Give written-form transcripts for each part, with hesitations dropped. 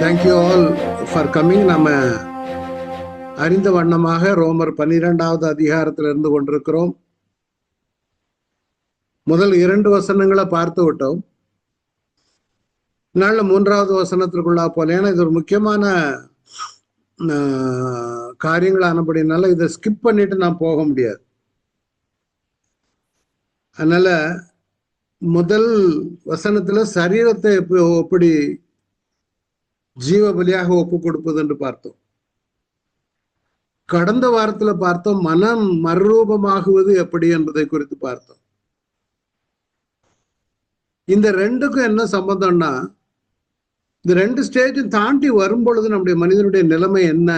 Thank you all for coming. நம்ம அறிந்த வண்ணமாக ரோமர் 12வது அதிகாரத்தில் இருந்து கொண்டிருக்கிறோம். முதல் 2 வசனங்களை பார்த்து விட்டோம். நாள் 3வது வசனத்திற்குள்ளா போல, ஏன்னா இது ஒரு முக்கியமான காரியங்கள் ஆனபடினால இதை ஸ்கிப் பண்ணிட்டு நான் போக முடியாது. அதனால முதல் வசனத்துல சரீரத்தை எப்படி ஜீவ பலியாக ஒப்பு கொடுப்பது என்று பார்த்தோம். கடந்த வாரத்துல பார்த்தோம் மனம் மறுரூபமாகுவது எப்படி என்பதை குறித்து பார்த்தோம். இந்த ரெண்டுக்கும் என்ன சம்பந்தம்னா, இந்த 2 ஸ்டேஜும் தாண்டி வரும் பொழுது நம்முடைய மனிதனுடைய நிலைமை என்ன,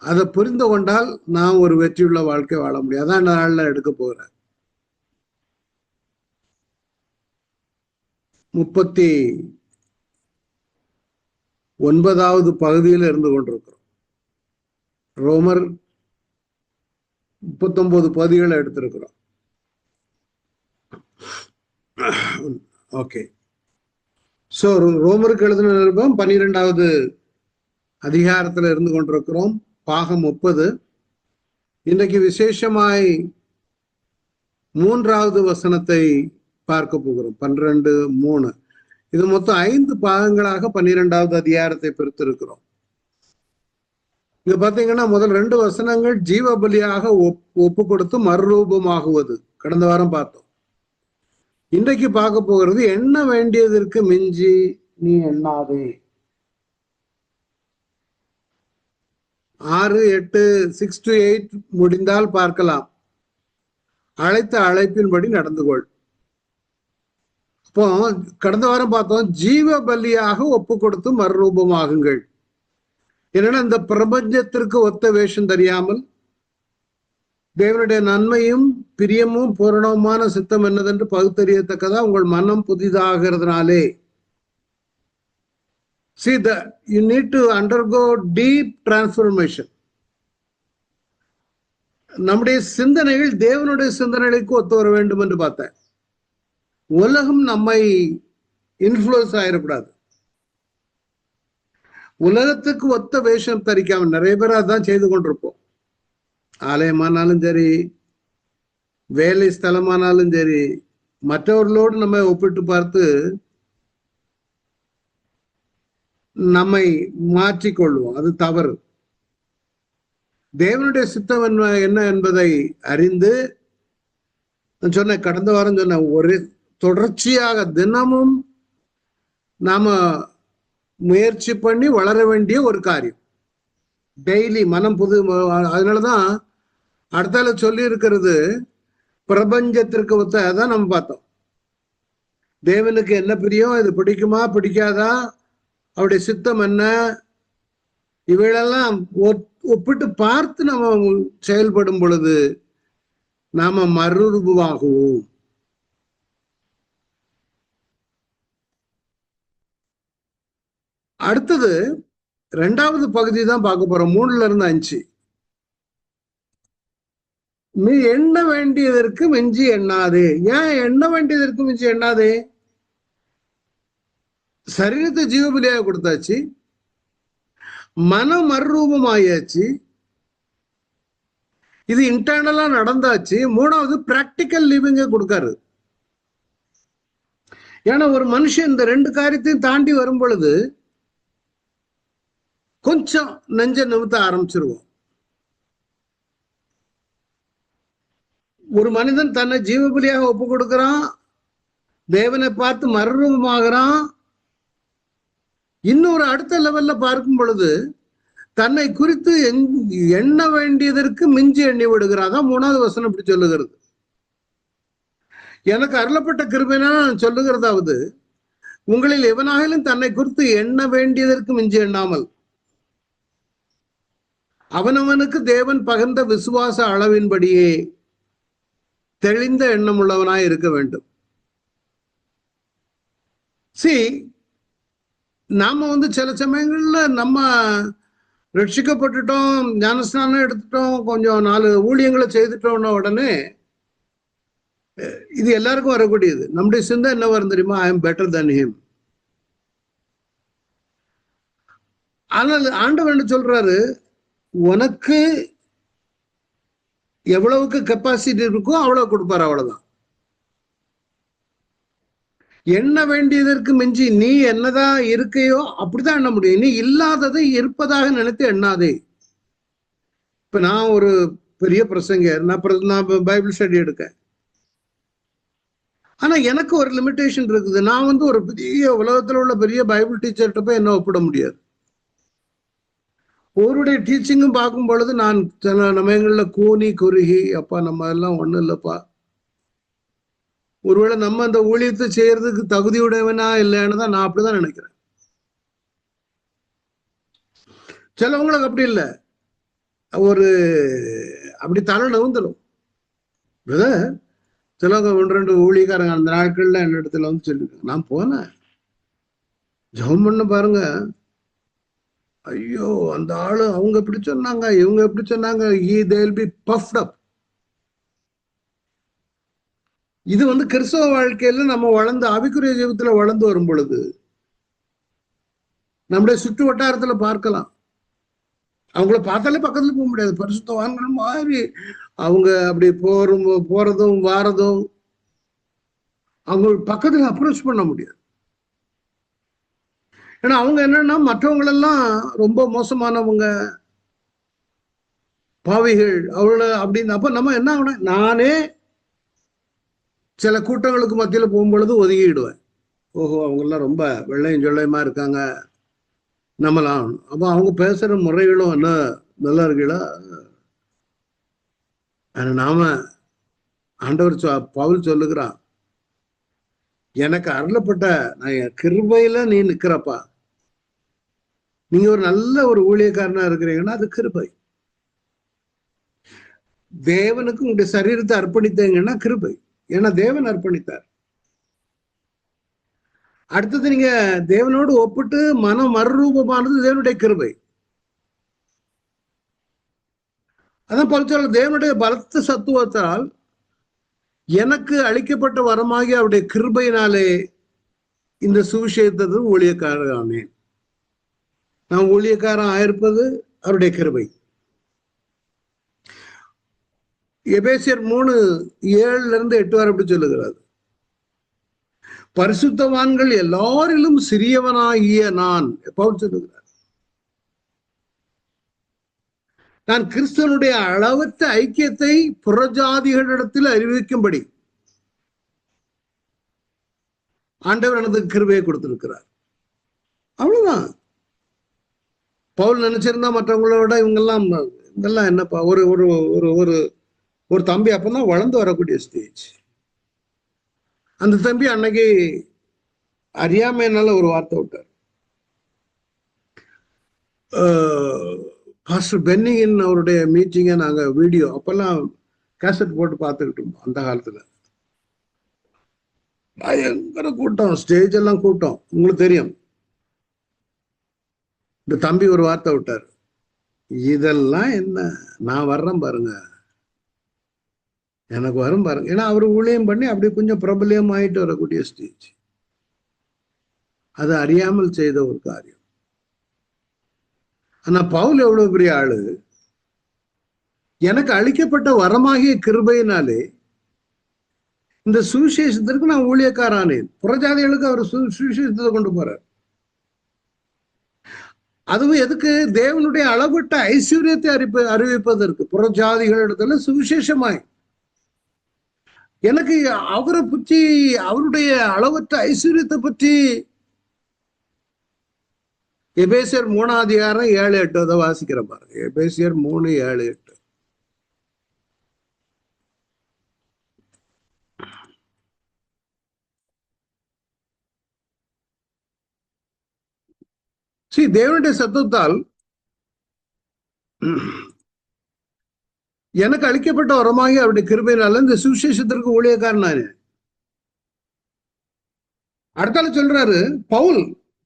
அதை புரிந்து கொண்டால் நான் ஒரு வெற்றியுள்ள வாழ்க்கை வாழ முடியும். அதான் நாள்ல எடுக்க போகிறேன். 39வது பகுதியில் இருந்து கொண்டிருக்கிறோம். ரோமர் 39 பகுதிகளை எடுத்திருக்கிறோம். ஓகே, சோ ரோமருக்கு எழுதின நிருபம் 12வது அதிகாரத்துல இருந்து கொண்டிருக்கிறோம். பாகம் 30. இன்றைக்கு விசேஷமாய் 3வது வசனத்தை பார்க்க போகிறோம். 12:3. இது மொத்தம் 5 பாகங்களாக 12வது அதிகாரத்தை பிரித்திருக்கிறோம். இங்க பாத்தீங்கன்னா முதல் 2 வசனங்கள் ஜீவ பலியாக ஒப்பு கொடுத்து மறுரூபமாகுவது கடந்த வாரம் பார்த்தோம். இன்றைக்கு பார்க்க போகிறது எண்ண வேண்டியதற்கு மிஞ்சி நீ எண்ணாதே. 6, 8, 6 to 8 முடிந்தால் பார்க்கலாம். அழைத்த அழைப்பின்படி நடந்து கொள். இப்போ கடந்த வாரம் பார்த்தோம் ஜீவ பலியாக ஒப்பு கொடுத்து மறுரூபமாகுங்கள். என்னன்னா இந்த பிரபஞ்சத்திற்கு ஒத்த வேஷம் தெரியாமல் தேவனுடைய நன்மையும் பிரியமும் பூரணமான சித்தம் என்னதென்று பகுத்தறியத்தக்கதா உங்கள் மனம் புதிதாகிறதுனாலே. See that you need to undergo deep transformation. நம்முடைய சிந்தனைகள் தேவனுடைய சிந்தனைகளுக்கு ஒத்து வர வேண்டும் என்று பார்த்தேன். உலகம் நம்மை இன்ஃப்ளூயன்ஸ் ஆயிடக்கூடாது. உலகத்துக்கு ஒத்த வேஷம் தரிக்காம நிறைய பேர் அதான் செய்து கொண்டிருப்போம். ஆலயமானாலும் சரி, வேலை ஸ்தலமானாலும் சரி, மற்றவர்களோடு நம்ம ஒப்பிட்டு பார்த்து நம்மை மாற்றிக்கொள்வோம். அது தவறு. தேவனுடைய சித்தம் என்ன என்பதை அறிந்து சொன்ன கடந்த வாரம் சொன்ன ஒரு தொடர்ச்சியாக தினமும் நாம முயற்சி பண்ணி வளர வேண்டிய ஒரு காரியம். டெய்லி மனம் புது. அதனாலதான் அடுத்தால சொல்லி இருக்கிறது பிரபஞ்சத்திற்கு ஒத்த. அதான் நம்ம பார்த்தோம். தேவனுக்கு என்ன பிரியம், இது பிடிக்குமா பிடிக்காதா, அவருடைய சித்தம் என்ன, இவைகளெல்லாம் ஒப்பிட்டு பார்த்து நம்ம செயல்படும் பொழுது நாம மறுரூபமாகுவோம். அடுத்தது 2வது பகுதி தான் பார்க்க போறோம். 3ல இருந்து 5. நீ எண்ண வேண்டியதற்கு மிஞ்சி எண்ணாதே. ஏன் எண்ண வேண்டியதற்கு மிஞ்சி எண்ணாதே? சரீரத்தை ஜீவபலியாக கொடுத்தாச்சு, மனம் மறுரூபம் ஆயாச்சு, இது இன்டர்னலா நடந்தாச்சு. 3வது பிராக்டிக்கல் லிவிங்க கொடுக்காரு. ஏன்னா ஒரு மனுஷன் இந்த 2 காரியத்தையும் தாண்டி வரும் பொழுது கொஞ்சம் நெஞ்ச நிமித்த ஆரம்பிச்சிருவோம். ஒரு மனிதன் தன்னை ஜீவபலியாக ஒப்பு கொடுக்கிறான், தேவனை பார்த்து மறுரூபமாகறான். இன்னொரு அடுத்த லெவல்ல பார்க்கும் பொழுது தன்னை குறித்து எண்ண வேண்டியதற்கு மிஞ்சி எண்ணி விடுகிறான். 3வது வசனம் இப்படி சொல்லுகிறது. எனக்கு அருளப்பட்ட கிருபைனா நான் சொல்லுகிறதாவது, உங்களில் எவனாகிலும் தன்னை குறித்து எண்ண வேண்டியதற்கு மிஞ்சி எண்ணாமல் அவனவனுக்கு தேவன் பகிர்ந்த விசுவாச அளவின்படியே தெளிந்த எண்ணம் உள்ளவனாய் இருக்க வேண்டும். நாம சில சமயங்கள்ல நம்ம ரட்சிக்கப்பட்டுட்டோம், ஞானஸ்நானம் எடுத்துட்டோம், கொஞ்சம் 4 ஊழியங்களை செய்துட்டோம்னா உடனே இது எல்லாருக்கும் வரக்கூடியது. நம்முடைய சிந்தை என்ன வரும் தெரியுமா? I am better then him. ஆனால் ஆண்டவர் என்ன சொல்றாரு, உனக்கு எவ்வளவுக்கு கெப்பாசிட்டி இருக்கோ அவ்வளவு கொடுப்பாரு, அவ்வளவுதான். எண்ண வேண்டியதற்கு மிஞ்சி நீ என்னதான் இருக்கையோ அப்படிதான் எண்ண முடியும். நீ இல்லாததை இருப்பதாக நினைத்து எண்ணாதே. இப்ப நான் ஒரு பெரிய பிரசங்கர், நான் பைபிள் ஸ்டடி எடுக்க, ஆனா எனக்கு ஒரு லிமிடேஷன் இருக்குது. நான் ஒரு பெரிய உலகத்துல உள்ள பெரிய பைபிள் டீச்சர்கிட்ட போய் என்ன ஒப்பிட முடியாது. ஒருடைய டீச்சிங்கும் பார்க்கும் பொழுது நான் சில சமயங்கள்ல கூனி குறுகி, அப்பா நம்ம எல்லாம் ஒண்ணும் இல்லப்பா, ஒருவேளை நம்ம அந்த ஊழியத்தை செய்யறதுக்கு தகுதியுடையவனா இல்லைன்னு தான் நான் அப்படிதான் நினைக்கிறேன். சிலவங்களுக்கு அப்படி இல்லை, ஒரு அப்படி தலை நவுந்தலும். சிலவங்க 1-2 ஊழியக்காரங்க அந்த நாட்கள்ல என்ன இடத்துல சொல்லிருக்காங்க. நான் போனேன், ஜெபம் பண்ண பாருங்க, ஐயோ அந்த ஆளு அவங்க எப்படி சொன்னாங்க, இவங்க எப்படி சொன்னாங்க, they'll be puffed up. இது கிறிஸ்தவ வாழ்க்கையில நம்ம வளர்ந்து ஆவிக்குரிய ஜீவத்துல வளர்ந்து வரும் பொழுது நம்முடைய சுற்று வட்டாரத்துல பார்க்கலாம். அவங்கள பார்த்தாலே பக்கத்துல போக முடியாது. பரிசுத்தவான்கள் மாதிரி அவங்க அப்படி போறதும் வாரதும் அவங்க பக்கத்துல அப்ரோச் பண்ண முடியாது. ஏன்னா அவங்க என்னன்னா மற்றவங்களெல்லாம் ரொம்ப மோசமானவங்க, பாவிகள், அவளை அப்படின்னு. அப்ப நம்ம என்ன ஆகணும், நானே சில கூட்டங்களுக்கு மத்தியில போகும்பொழுது ஒதுங்கிடுவேன். ஓஹோ அவங்கெல்லாம் ரொம்ப வெள்ளையும் சொல்லையுமா இருக்காங்க, நம்மளாம். அப்ப அவங்க பேசுற முறைகளும் என்ன நல்லா இருக்கீங்களா. நாம ஆண்டவர் பவுல் சொல்லுகிறான், எனக்கு அருளப்பட்ட நான் கிருபையில நீ நிக்கிறப்பா, நீங்க ஒரு நல்ல ஒரு ஊழியக்காரனா இருக்கிறீங்கன்னா அது கிருபை. தேவனுக்கு உங்களுடைய சரீரத்தை அர்ப்பணித்தீங்கன்னா கிருபை, ஏன்னா தேவன் அர்ப்பணித்தார். அடுத்தது நீங்க தேவனோடு ஒப்பிட்டு மனம் மறுரூபமானது தேவனுடைய கிருபை. அதான் பரிசுத்த தேவனுடைய பலத்த சத்துவத்தால் எனக்கு அளிக்கப்பட்ட வரமாகி அவருடைய கிருபையினாலே இந்த சுவிசேஷத்தை ஊழியக்காரன். நான் ஊழியக்காரன் ஆயிருப்பது அவருடைய கிருபை. எபேசியர் 3:7-8 வரை அப்படி சொல்லுகிறார், பரிசுத்தவான்கள் எல்லாரிலும் சிறியவனாகிய நான் பவுல் சொல்லுகிறார், நான் கிறிஸ்தவனுடைய அளவற்ற ஐக்கியத்தை புறஜாதிகளிடத்தில் அறிவிக்கும்படி ஆண்டவர் எனது கிருபையை கொடுத்திருக்கிறார். அவ்வளவுதான். பவுல் நினைச்சிருந்தா மற்றவங்களோட இவங்கெல்லாம் என்னப்பா, ஒரு ஒரு ஒரு ஒரு ஒரு தம்பி அப்பதான் வளர்ந்து வரக்கூடிய ஸ்டேஜ். அந்த தம்பி அன்னைக்கு அறியாமையினால ஒரு வார்த்தை விட்டார். பாஸ்டர் பென்னிகின் அவருடைய மீட்டிங்கை நாங்க வீடியோ அப்பெல்லாம் கேசட் போட்டு பார்த்துக்கிட்டு இருந்தோம். அந்த காலத்துல பயங்கர கூட்டம், ஸ்டேஜ் எல்லாம் கூட்டம், உங்களுக்கு தெரியும். இந்த தம்பி ஒரு வார்த்தை விட்டார், இதெல்லாம் என்ன, நான் வர்றேன் பாருங்க, எனக்கு வரும் பாருங்க. ஏன்னா அவர் ஊழியம் பண்ணி அப்படி கொஞ்சம் பிரபலியம் ஆயிட்டு வரக்கூடிய ஸ்டேஜ். அது அறியாமல் செய்த ஒரு காரியம். ஆனா பவுல் எவ்வளவு பெரிய ஆளு, எனக்கு அளிக்கப்பட்ட வரமாகிய கிருபையினாலே இந்த சுவிசேஷத்திற்கு நான் ஊழியக்காரானேன். புறஜாதிகளுக்கு அவர் சுவிசேஷத்தை கொண்டு போறார். அதுவும் எதுக்கு, தேவனுடைய அளவிட்ட ஐஸ்வர்யத்தை அறிவிப்பதற்கு, புறஜாதிகளிடத்துல சுவிசேஷமாய். எனக்கு அவரை பற்றி, அவருடைய அளவற்ற ஐஸ்வர்யத்தை பற்றி எபேசியர் 3:7-8 வாசிக்கிற பாருங்க. எபேசியர் 3:7-8. தேவனுடைய சத்தத்தால் எனக்கு அளிக்கப்பட்ட வரமாகி அவருடைய கிருபையினால இந்த சுவிசேஷத்திற்கு ஊழியக்காரனானே. அடுத்தால சொல்றாரு பவுல்,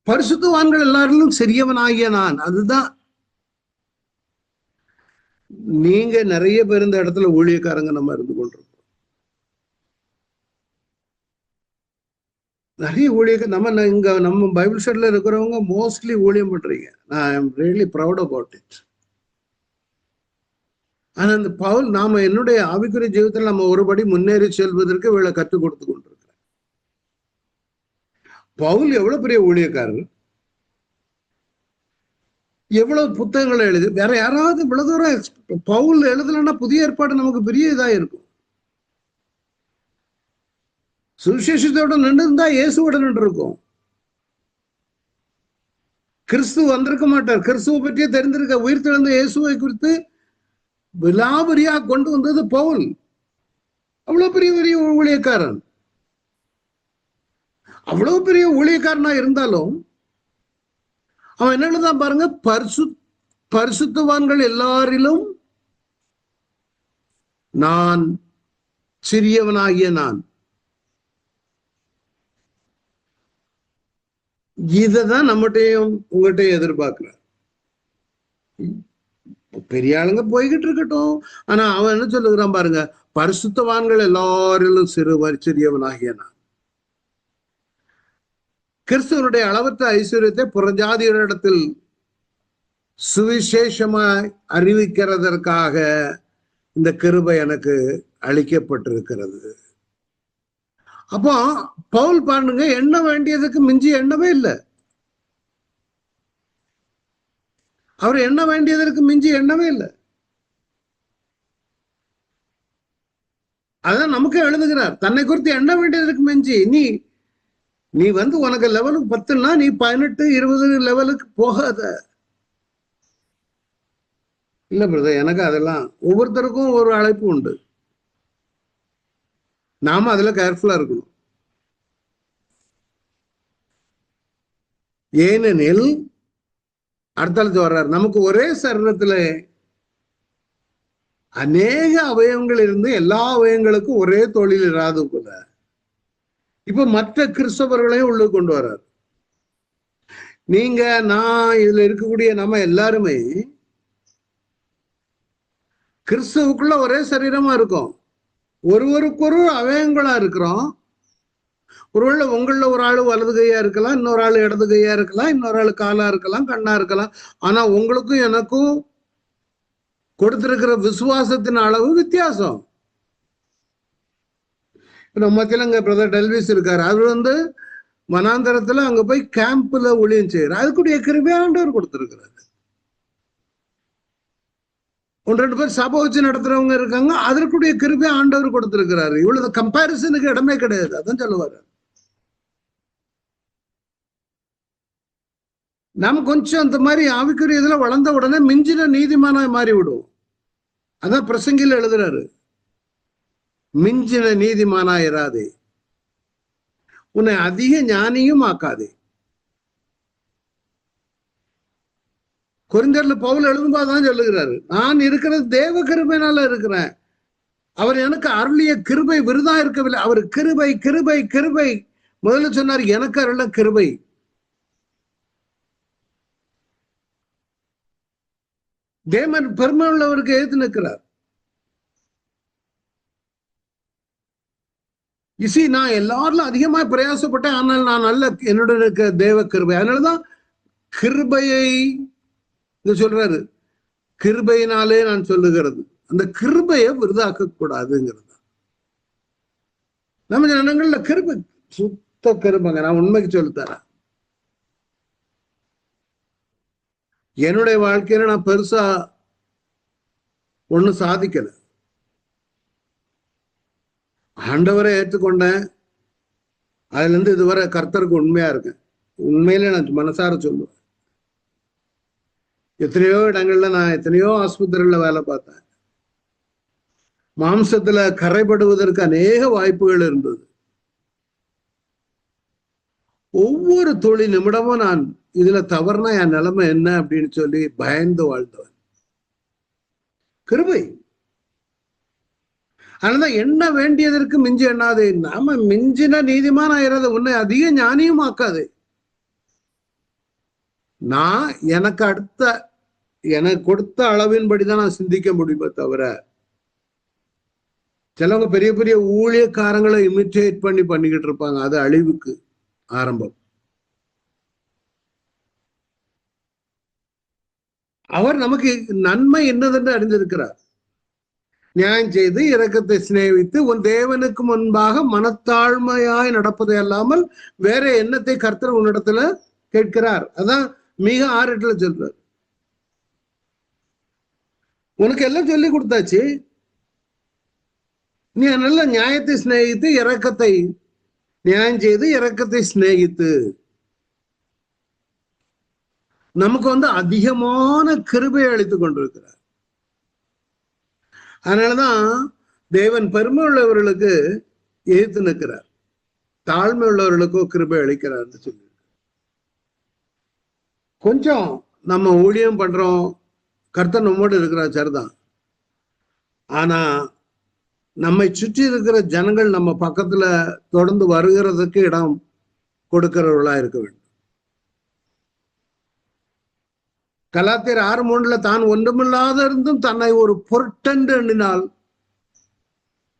பரிசுத்தவான்கள் எல்லாரிலும் சிறியவனாகிய நான். அதுதான், நீங்க நிறைய பேர் இந்த இடத்துல ஊழியக்காரங்க நம்ம இருந்து கொண்டிருக்கோம். நிறைய ஊழியர்கள் நம்ம பைபிள் ஸ்டடில இருக்கிறவங்க மோஸ்ட்லி ஊழியம் பண்றீங்க. நான் I am really proud about it. ஆனா அந்த பவுல் நாம என்னுடைய ஆவிக்குரிய ஜீவிதத்தில் நம்ம ஒருபடி முன்னேறி செல்வதற்கு இவளை கற்றுக் கொடுத்து கொண்டிருக்கிறேன். பவுல் எவ்வளவு பெரிய ஊழியக்காரர், எவ்வளவு புத்தகங்களை எழுது. வேற யாராவது இவ்வளவு தூரம் பவுல் எழுதலைன்னா புதிய ஏற்பாடு நமக்கு பெரிய இதா இருக்கும். சுவிசேஷத்தோட நின்று இருந்தா இயேசுவோட நின்று இருக்கும். கிறிஸ்து வந்திருக்க மாட்டார். கிறிஸ்துவ பற்றியே தெரிந்திருக்க உயிர்த்தெழுந்த இயேசுவை குறித்து விலாபரியா கொண்டு வந்தது பவுல். அவ்வளவு பெரிய ஊழியக்காரன். அவ்வளவு பெரிய ஊழியக்காரனா இருந்தாலும் அவன் என்னதான் பாருங்க, பரிசுத்தவான்கள் எல்லாரிலும் நான் சிறியவனாகிய நான். இததான் நம்மகிட்டையும் உங்கள்கிட்டையும் எதிர்பார்க்கிறார். பெரிய ஆளுங்க போய்கிட்டு இருக்கட்டும், ஆனா அவன் என்ன சொல்லுகிறான் பாருங்க, பரிசுத்தவான்கள் எல்லாரிலும் சிறியவனாகிய நான். கிறிஸ்துவனுடைய அளவற்ற ஐஸ்வர்யத்தை புறஜாதியரிடத்தில் சுவிசேஷமாய் அறிவிக்கிறதற்காக இந்த கிருபை எனக்கு அளிக்கப்பட்டிருக்கிறது. அப்போ பவுல் பாருங்க, எண்ண வேண்டியதுக்கு மிஞ்சி எண்ணவே இல்லை. அவர் எண்ண வேண்டியதற்கு மிஞ்சி எண்ணவே இல்லை. அதான் நமக்கு எழுதுகிறார், தன்னை குறித்து எண்ண வேண்டியதற்கு மிஞ்சி. நீ உனக்கு லெவலுக்கு 10ன்னா நீ 18, 20 லெவலுக்கு போகாத. இல்ல பிரதர், எனக்கு அதெல்லாம் ஒவ்வொருத்தருக்கும் ஒரு அழைப்பு உண்டு. நாம அதுல கேர்ஃபுல்லா இருக்கணும். ஏனெனில் அடுத்தடுத்து வர்றார், நமக்கு ஒரே சரீரத்துல அநேக அவயவங்கள் இருந்து எல்லா அவயங்களுக்கும் ஒரே தொழில் இராது போல இப்ப மற்ற கிறிஸ்தவர்களையும் உள்ள கொண்டு வர்றார். நான் இதுல இருக்கக்கூடிய நம்ம எல்லாருமே கிறிஸ்துவுக்குள்ள ஒரே சரீரமா இருக்கும். ஒருவருக்கொரு அவயங்களா இருக்கிறோம். ஒருவேளை உங்கள ஒரு ஆளு வலது கையா இருக்கலாம், இன்னொரு ஆளு இடது கையா இருக்கலாம், இன்னொரு ஆளு காலா இருக்கலாம், கண்ணா இருக்கலாம். ஆனா உங்களுக்கும் எனக்கும் கொடுத்திருக்கிற விசுவாசத்தின் அளவு வித்தியாசம். நம்ம மத்தியில அங்க பிரதர் டெல்விஸ் இருக்காரு. அவர் வனாந்தரத்துல அங்க போய் கேம்ப்ல ஊழியம் செய்யறாரு. அதுக்குரிய கிருபை ஆண்டவர் கொடுத்திருக்கிறாரு. 1-2 பேர் சபை வச்சு நடத்துறவங்க இருக்காங்க, அதற்குரிய கிருபை ஆண்டவர் கொடுத்திருக்கிறாரு. இவ்வளவு கம்பாரிசனுக்கு இடமே கிடையாது. அதான் சொல்லுவாரு. நம்ம கொஞ்சம் அந்த மாதிரி ஆவிக்குரிய இதுல வளர்ந்த உடனே மிஞ்சின நீதிமானா மாறி விடுவோம். அதான் பிரசங்கில எழுதுறாரு, மிஞ்சின நீதிமானா இராதே, உன்னை அதிக ஞானியும் ஆக்காதே. கொரிந்தியர்ல பவுல் எழுதும்போதுதான் சொல்லுகிறாரு, நான் இருக்கிறது தேவ கிருபையினால இருக்கிறேன். அவர் எனக்கு அருளிய கிருபை விருதா இருக்கவில்லை. அவர் கிருபை கிருபை கிருபை. முதல்ல சொன்னார், எனக்கு அருள கிருபை. தேவன் பெருமை உள்ளவருக்கு எழுத்து நிற்கிறார். இசி நான் எல்லாரும் அதிகமா பிரயாசப்பட்டேன், ஆனால் நான் நல்ல என்னுடைய இருக்க தேவ கிருபை. அதனாலதான் கிருபையை சொல்றாரு, கிருபையினாலே நான் சொல்லுகிறது. அந்த கிருபையை விருதாக்க கூடாதுங்கிறது. நம்ம ஜனங்கள்ல கிருபை சுத்த கிருபைங்க. நான் உண்மைக்கு சொல்லித்தரேன். என்னுடைய வாழ்க்கையில நான் பெருசா ஒண்ணும் சாதிக்கல. ஆண்டவரை ஏற்றுக்கொண்டேன். அதுல இருந்து இதுவரை கர்த்தருக்கு உண்மையா இருக்கேன். உண்மையில நான் மனசார சொல்லுவேன். எத்தனையோ இடங்கள்ல நான் எத்தனையோ ஆஸ்பத்திரியில வேலை பார்த்தேன். மாம்சத்துல கரைபடுவதற்கு அநேக வாய்ப்புகள் இருந்தது. ஒவ்வொரு தொழில் நிமிடமும் நான் இதுல தவறுனா என் நிலைமை என்ன அப்படின்னு சொல்லி பயந்து வாழ்ந்தவன். கிருபை. அதனாலதான் எண்ண வேண்டியதற்கு மிஞ்சி எண்ணாதே. நாம மிஞ்சின நீதிமான் ஆயிராது, உன்னை அதிக ஞானியும் ஆக்காது. நான் எனக்கு கொடுத்த அளவின்படிதான் நான் சிந்திக்க முடியுமே தவிர, சிலவங்க பெரிய பெரிய ஊழியக்காரங்களை இமிட்டேட் பண்ணிக்கிட்டு இருப்பாங்க. அது அழிவுக்கு. ஆரம்பம். அவர் நமக்கு நன்மை என்னதென்று அறிந்திருக்கிறார். நியாயம் செய்து இரக்கத்தை சிநேகித்து உன் தேவனுக்கு முன்பாக மனத்தாழ்மையாய் நடப்பதை அல்லாமல் வேற எண்ணத்தை கர்த்தர் உன்னிடத்துல கேட்கிறார். அதான் மிக 6:8 சொல்றார். உனக்கு எல்லாம் சொல்லி கொடுத்தாச்சு, நீ நல்ல நியாயத்தை சிநேகித்து இரக்கத்தை நியாயம் செய்து இரக்கத்தை சிநேகித்து நமக்கு அதிகமான கிருபை அளித்துக் கொண்டிருக்கிறார். அதனாலதான் தேவன் பெருமை உள்ளவர்களுக்கு எதிர்த்து நிற்கிறார், தாழ்மை உள்ளவர்களுக்கோ கிருபை அளிக்கிறார் சொல்லி. கொஞ்சம் நம்ம ஊழியம் பண்றோம், கர்த்தர் நம்மோடு இருக்கிறார், சரிதான். ஆனா நம்மை சுற்றி இருக்கிற ஜனங்கள் நம்ம பக்கத்துல தொடர்ந்து வருகிறதுக்கு இடம் கொடுக்கிறவர்களா இருக்க வேண்டும். கலாத்தியர் 6:3 தான் ஒன்றுமில்லாத இருந்தும் தன்னை ஒரு பொருட்டென்று எண்ணினால்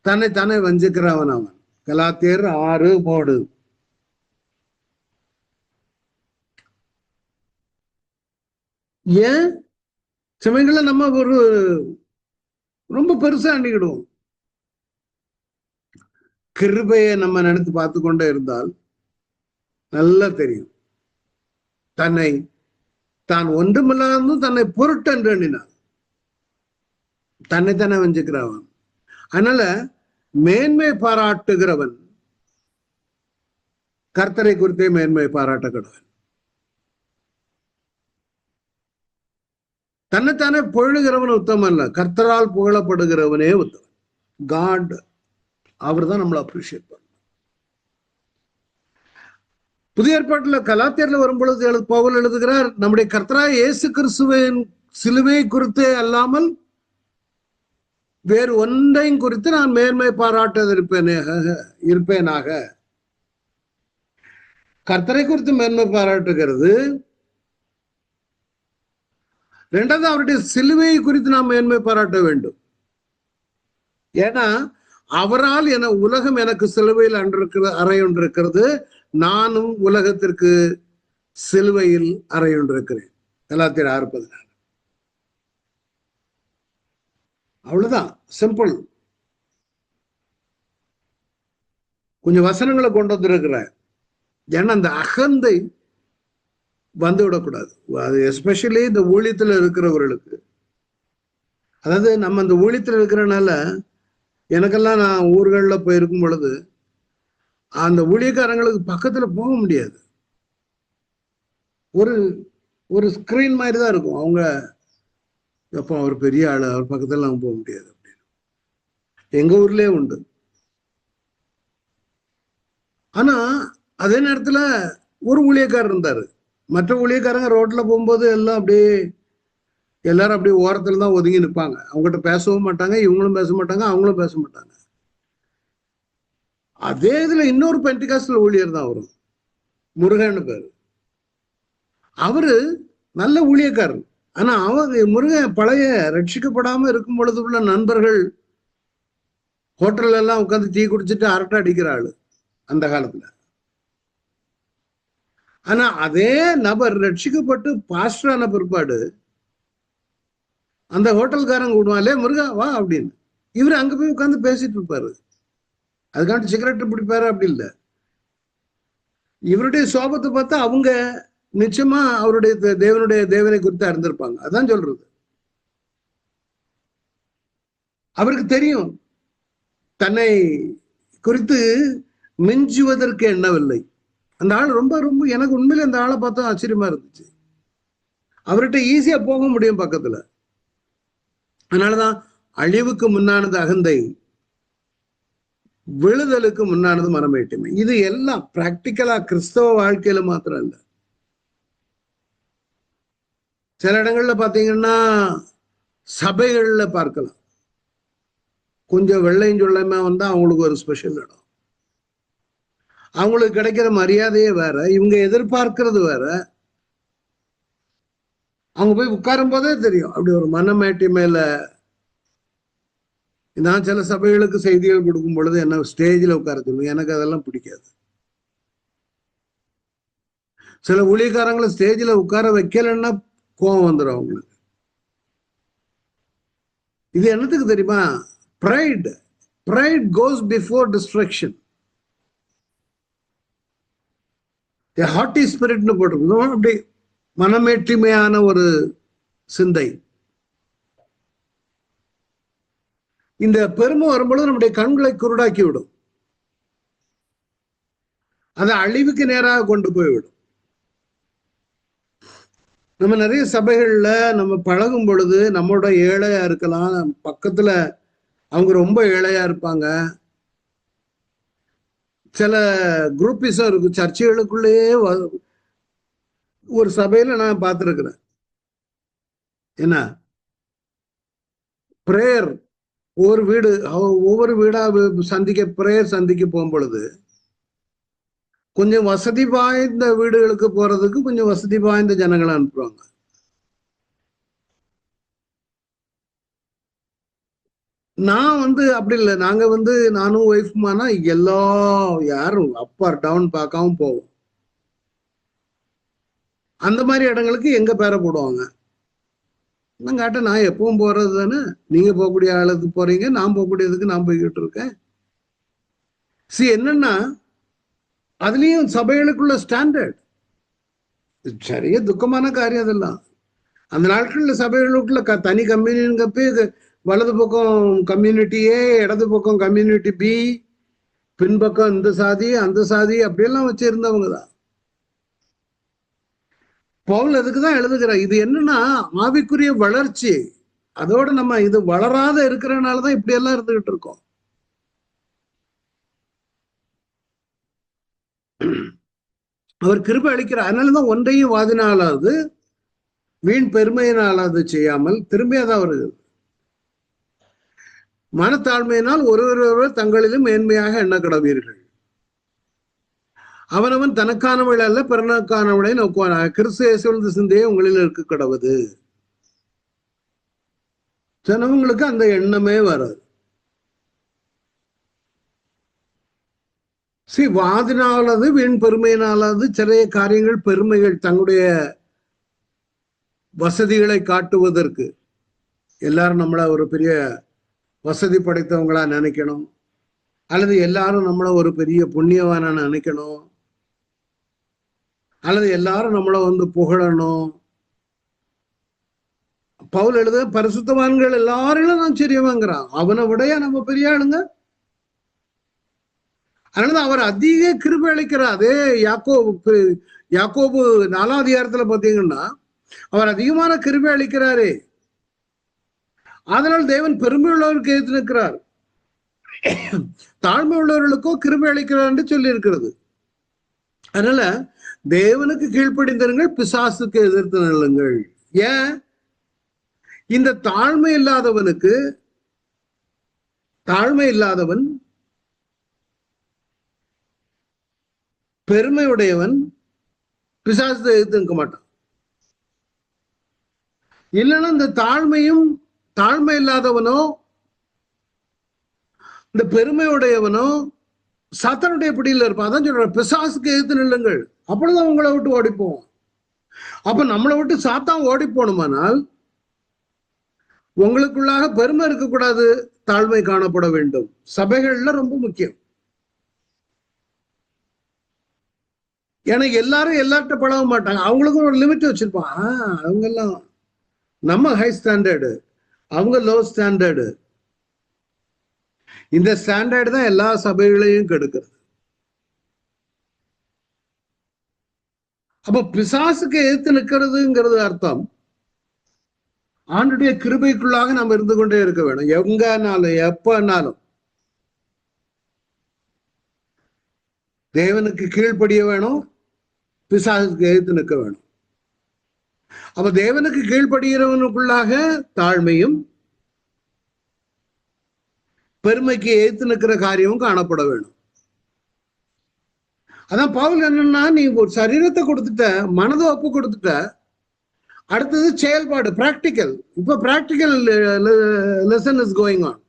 தன்னை தானே வஞ்சிக்கிறவன் அவன். கலாத்தியர் 6:3. ஏன் சமயங்கள்ல நம்ம ஒரு ரொம்ப பெருசா எண்ணிக்கிடுவோம். கிருபையை நம்ம நினைத்து பார்த்து கொண்டே இருந்தால் நல்லா தெரியும், தான் ஒன்றுமில்லாதும் தன்னை பொருட்டென்று எண்ணினான் தன்னைத்தானே வஞ்சிக்கிறவன். அதனால மேன்மை பாராட்டுகிறவன் கர்த்தரை குறித்தே மேன்மை பாராட்டப்படுவன். தன்னைத்தானே புகழுகிறவன் உத்தமம் அல்ல, கர்த்தரால் புகழப்படுகிறவனே உத்தமன். காட் அவர் தான் நம்மளை அப்ரிஷியேட் பண்ண. புதிய ஏற்பாட்டுல கலாத்தியர்ல வரும்பொழுது பவுல் எழுதுகிறார், நம்முடைய கர்த்தராய் இயேசு கிறிஸ்துவின் சிலுவை குறித்தே அல்லாமல் வேறு ஒன்றையும் குறித்து நான் மேன்மை இருப்பேனாக. கர்த்தரை குறித்து மேன்மை பாராட்டுகிறது. இரண்டாவது அவருடைய சிலுவையை குறித்து நாம் மேன்மை பாராட்ட வேண்டும். ஏன்னா அவரால் உலகம் எனக்கு சிலுவையில் அறையொன்றிருக்கிறது, நானும் உலகத்திற்கு சிலுவையில் அறையொன்றிருக்கிறேன். கலாத்தியர் 6:14. அவ்வளவுதான், சிம்பிள். கொஞ்சம் வசனங்களை கொண்டு வந்திருக்கிற. ஏன்னா அந்த அகந்தை வந்து விடக்கூடாது. அது எஸ்பெஷலி இந்த ஊழியத்துல இருக்கிறவர்களுக்கு. அதாவது நம்ம இந்த ஊழியத்துல இருக்கிறனால எனக்கெல்லாம் நான் ஊர்களில் போயிருக்கும் பொழுது அந்த ஊழியக்காரங்களுக்கு பக்கத்துல போக முடியாது. ஒரு ஸ்கிரீன் மாதிரி தான் இருக்கும். அவங்க எப்போ அவர் பெரிய ஆளு, அவர் பக்கத்துல அவங்க போக முடியாது அப்படின்னு. எங்க ஊர்லயே உண்டு. ஆனா அதே நேரத்துல ஒரு ஊழியக்காரர் இருந்தாரு. மற்ற ஊழியக்காரங்க ரோட்ல போகும்போது எல்லாம் எல்லாரும் அப்படியே ஓரத்துல தான் ஒதுங்கி நிற்பாங்க. அவங்ககிட்ட பேசவும் மாட்டாங்க, இவங்களும் பேச மாட்டாங்க, அவங்களும் பேச மாட்டாங்க. அதே இதுல இன்னொரு பென்டிகாஸ்டல் ஊழியர் தான் வரும், முருகன்னு பேரு. அவரு நல்ல ஊழியக்காரர். ஆனா அவங்க முருகன் பழைய ரட்சிக்கப்படாம இருக்கும் பொழுது உள்ள நண்பர்கள் ஹோட்டல்ல எல்லாம் உட்காந்து டீ குடிச்சிட்டு அரட்டை அடிக்கிற ஆளு அந்த காலத்துல. ஆனா அதே நபர் ரட்சிக்கப்பட்டு பாஸ்டரான பிற்பாடு அந்த ஹோட்டல்காரங்க கூடுவாங்களே, முருகா வா அப்படின்னு, இவரு அங்க போய் உட்காந்து பேசிட்டு இருப்பாரு. அதுக்காண்டி சிகரெட் பிடிப்பாரு அப்படி இல்லை. இவருடைய சோபத்தை பார்த்தா அவங்க நிச்சயமா அவருடைய தேவனை குறித்து அறிந்திருப்பாங்க. அதான் சொல்றது. அவருக்கு தெரியும் தன்னை குறித்து மிஞ்சுவதற்கு எண்ணவில்லை. அந்த ஆள் ரொம்ப ரொம்ப எனக்கு உண்மையில அந்த ஆளை பார்த்தா ஆச்சரியமா இருந்துச்சு. அவர்கிட்ட ஈஸியா போக முடியும் பக்கத்துல. அதனாலதான் அழிவுக்கு முன்னானது அகந்தை, விழுதலுக்கு முன்னானது மனமேட்டுமை. இது எல்லாம் பிராக்டிக்கலா கிறிஸ்தவ வாழ்க்கையில மாத்திரம் இல்ல. சில இடங்கள்ல பாத்தீங்கன்னா சபைகள்ல பார்க்கலாம். கொஞ்சம் வெள்ளையும் சொல்லையுமா வந்தா அவங்களுக்கு ஒரு ஸ்பெஷல் இடம். அவங்களுக்கு கிடைக்கிற மரியாதையே வேற, இவங்க எதிர்பார்க்கிறது வேற. அவங்க போய் உட்காரும் போதே தெரியும் அப்படி ஒரு மனமேட்டிமையில. நான் சில சபைகளுக்கு செய்திகள் கொடுக்கும் பொழுது என்ன ஸ்டேஜில் உட்கார சொல்லுவேன். எனக்கு அதெல்லாம் பிடிக்காது. சில ஊழியக்காரங்களை ஸ்டேஜில் உட்கார வைக்கலன்னா கோபம் வந்துடும் அவங்களுக்கு. இது என்னத்துக்கு தெரியுமா? Pride goes before destruction. Hearty ஸ்பிரிட்னு போட்டிருக்கோம். அப்படி மனமேற்றுமையான ஒரு சிந்தை. இந்த பெருமை வரும்பொழுது நம்முடைய கண்களை குருடாக்கி விடும். அதை அழிவுக்கு நேராக கொண்டு போய்விடும். நம்ம நிறைய சபைகள்ல நம்ம பழகும் பொழுது நம்மளோட ஏழையா இருக்கலாம், பக்கத்துல அவங்க ரொம்ப ஏழையா இருப்பாங்க. சில குரூப்பிஸும் இருக்கு சர்ச்சைகளுக்குள்ளேயே. ஒரு சபையில நான் பார்த்துருக்கிறேன். என்ன பிரேயர், ஒவ்வொரு வீடா பிரேயர் சந்திக்க போகும் பொழுது கொஞ்சம் வசதி வாய்ந்த வீடுகளுக்கு போறதுக்கு கொஞ்சம் வசதி வாய்ந்த ஜனங்களை அனுப்புவாங்க. நான் அப்படி இல்லை. நாங்க நானும் ஒய்ஃபுமானா யாரும் அப் ஆர் டவுன் பார்க்காம போவோம். அந்த மாதிரி இடங்களுக்கு எங்க பேரை போடுவாங்க. நான் எப்பவும் போறது தானே, நீங்க போகக்கூடிய ஆளுக்கு போறீங்க, நான் போகக்கூடியதுக்கு நான் போய்கிட்டு இருக்கேன். என்னன்னா அதுலயும் சபைகளுக்குள்ள ஸ்டாண்டர்ட் சரியா துக்கமான காரியம். அதெல்லாம் அந்த நாட்கள்ல சபைகளுக்குள்ள தனி கம்யூனிட்டி, வலது பக்கம் கம்யூனிட்டி ஏ, இடது பக்கம் கம்யூனிட்டி பி, பின்பக்கம் இந்த சாதி அந்த சாதி அப்படியெல்லாம் வச்சிருந்தவங்க தான். பவுல் அதுக்குதான் எழுதுகிறார். இது என்னன்னா ஆவிக்குரிய வளர்ச்சி. அதோட நம்ம இது வளராத இருக்கிறனாலதான் இப்படி எல்லாம் இருந்துகிட்டு இருக்கோம். அவர் கிருபை அளிக்கிறார். அதனாலதான் ஒன்றையும் வாதினாலாவது வீண் பெருமையினாலாவது செய்யாமல் திரும்பியாதான் வருகிறது. மனத்தாழ்மையினால் ஒருவர் தங்களிலும் மேன்மையாக எண்ண கடவீர்கள். அவனவன் தனக்கானவள் அல்ல பிறனுக்கானவளை நோக்குவான். கிறிஸ்து இயேசுவின் சிந்தையே உங்களில் இருக்க கடவுது. ஜனங்களுக்கு அந்த எண்ணமே வராது. வாதினாலாவது வீண் பெருமையினாலாவது சில காரியங்கள் பெருமைகள் தங்களுடைய வசதிகளை காட்டுவதற்கு எல்லாரும் நம்மள ஒரு பெரிய வசதி படைத்தவங்களா நினைக்கணும், அல்லது எல்லாரும் நம்மள ஒரு பெரிய புண்ணியவான நினைக்கணும், அல்லது எல்லாரும் நம்மள புகழணும். பவுல் எழுத பரிசுத்தவான்கள் எல்லாரும் நான் சரியவாங்கிறான். அவனை விடையா நம்ம பெரிய ஆளுங்க. அதனால அவர் அதிக கிருபை அளிக்கிறார். அதே யாக்கோபு 4ஆம் அதிகாரத்துல பாத்தீங்கன்னா அவர் அதிகமான கிருபை அளிக்கிறாரே. அதனால் தேவன் பெருமை உள்ளவருக்கு எதிர்த்து நிற்கிறார், தாழ்மை உள்ளவர்களுக்கோ கிருபை அளிக்கிறார் என்று சொல்லி இருக்கிறது. அதனால தேவனுக்கு கீழ்ப்படிந்தவர்கள் பிசாசுக்கு எதிர்த்து நில்லுங்கள். ஏன்? இந்த தாழ்மை இல்லாதவன் பெருமையுடையவன் பிசாசத்தை எதிர்த்து நிற்க மாட்டான். இல்லைன்னா இந்த தாழ்மை இல்லாதவனோ இந்த பெருமையுடையவனோ சாத்தானுடைய பிடியில இருப்பான். அதான் சொல்றேன், பிசாசுக்கு எதிர்த்து நில்லுங்கள், அப்படிதான் உங்களை விட்டு ஓடிப்போம். அப்ப நம்மளை விட்டு சாத்தான் ஓடி போகணுமானால் உங்களுக்குள்ளாக பெருமை இருக்கக்கூடாது, தாழ்மை காணப்பட வேண்டும். சபைகள்ல ரொம்ப முக்கியம். ஏன்னா எல்லாரும் எல்லார்ட்ட பழக மாட்டாங்க. அவங்களுக்கும் ஒரு லிமிட் வச்சிருப்பான். அவங்க எல்லாம் நம்ம ஹை ஸ்டாண்டர்டு, அவங்க லோ ஸ்டாண்டர்டு. இந்த ஸ்டாண்டர்டு தான் எல்லா சபைகளையும் கெடுக்கிறது. அப்ப பிசாசுக்கு எதிர்த்து நிற்கிறதுங்கிறது அர்த்தம் ஆண்டுடைய கிருபைக்குள்ளாக நம்ம இருந்து கொண்டே இருக்க வேணும். எங்கனாலும் எப்பனாலும் தேவனுக்கு கீழ்ப்படிய வேணும், பிசாசுக்கு எதிர்த்து நிற்க வேணும். அப்ப தேவனுக்கு கீழ்ப்படுகிறவனுக்குள்ளாக தாழ்மையும் பெருமைக்கு எதிர்த்து நிற்கிற காரியமும் காணப்பட வேணும். அதான் பவுல் என்னன்னா, நீ ஒரு சரீரத்தை கொடுத்துட்ட, மனதை ஒப்பு கொடுத்துட்ட, அடுத்தது செயல்பாடு, பிராக்டிக்கல். இப்ப practical lesson is going on.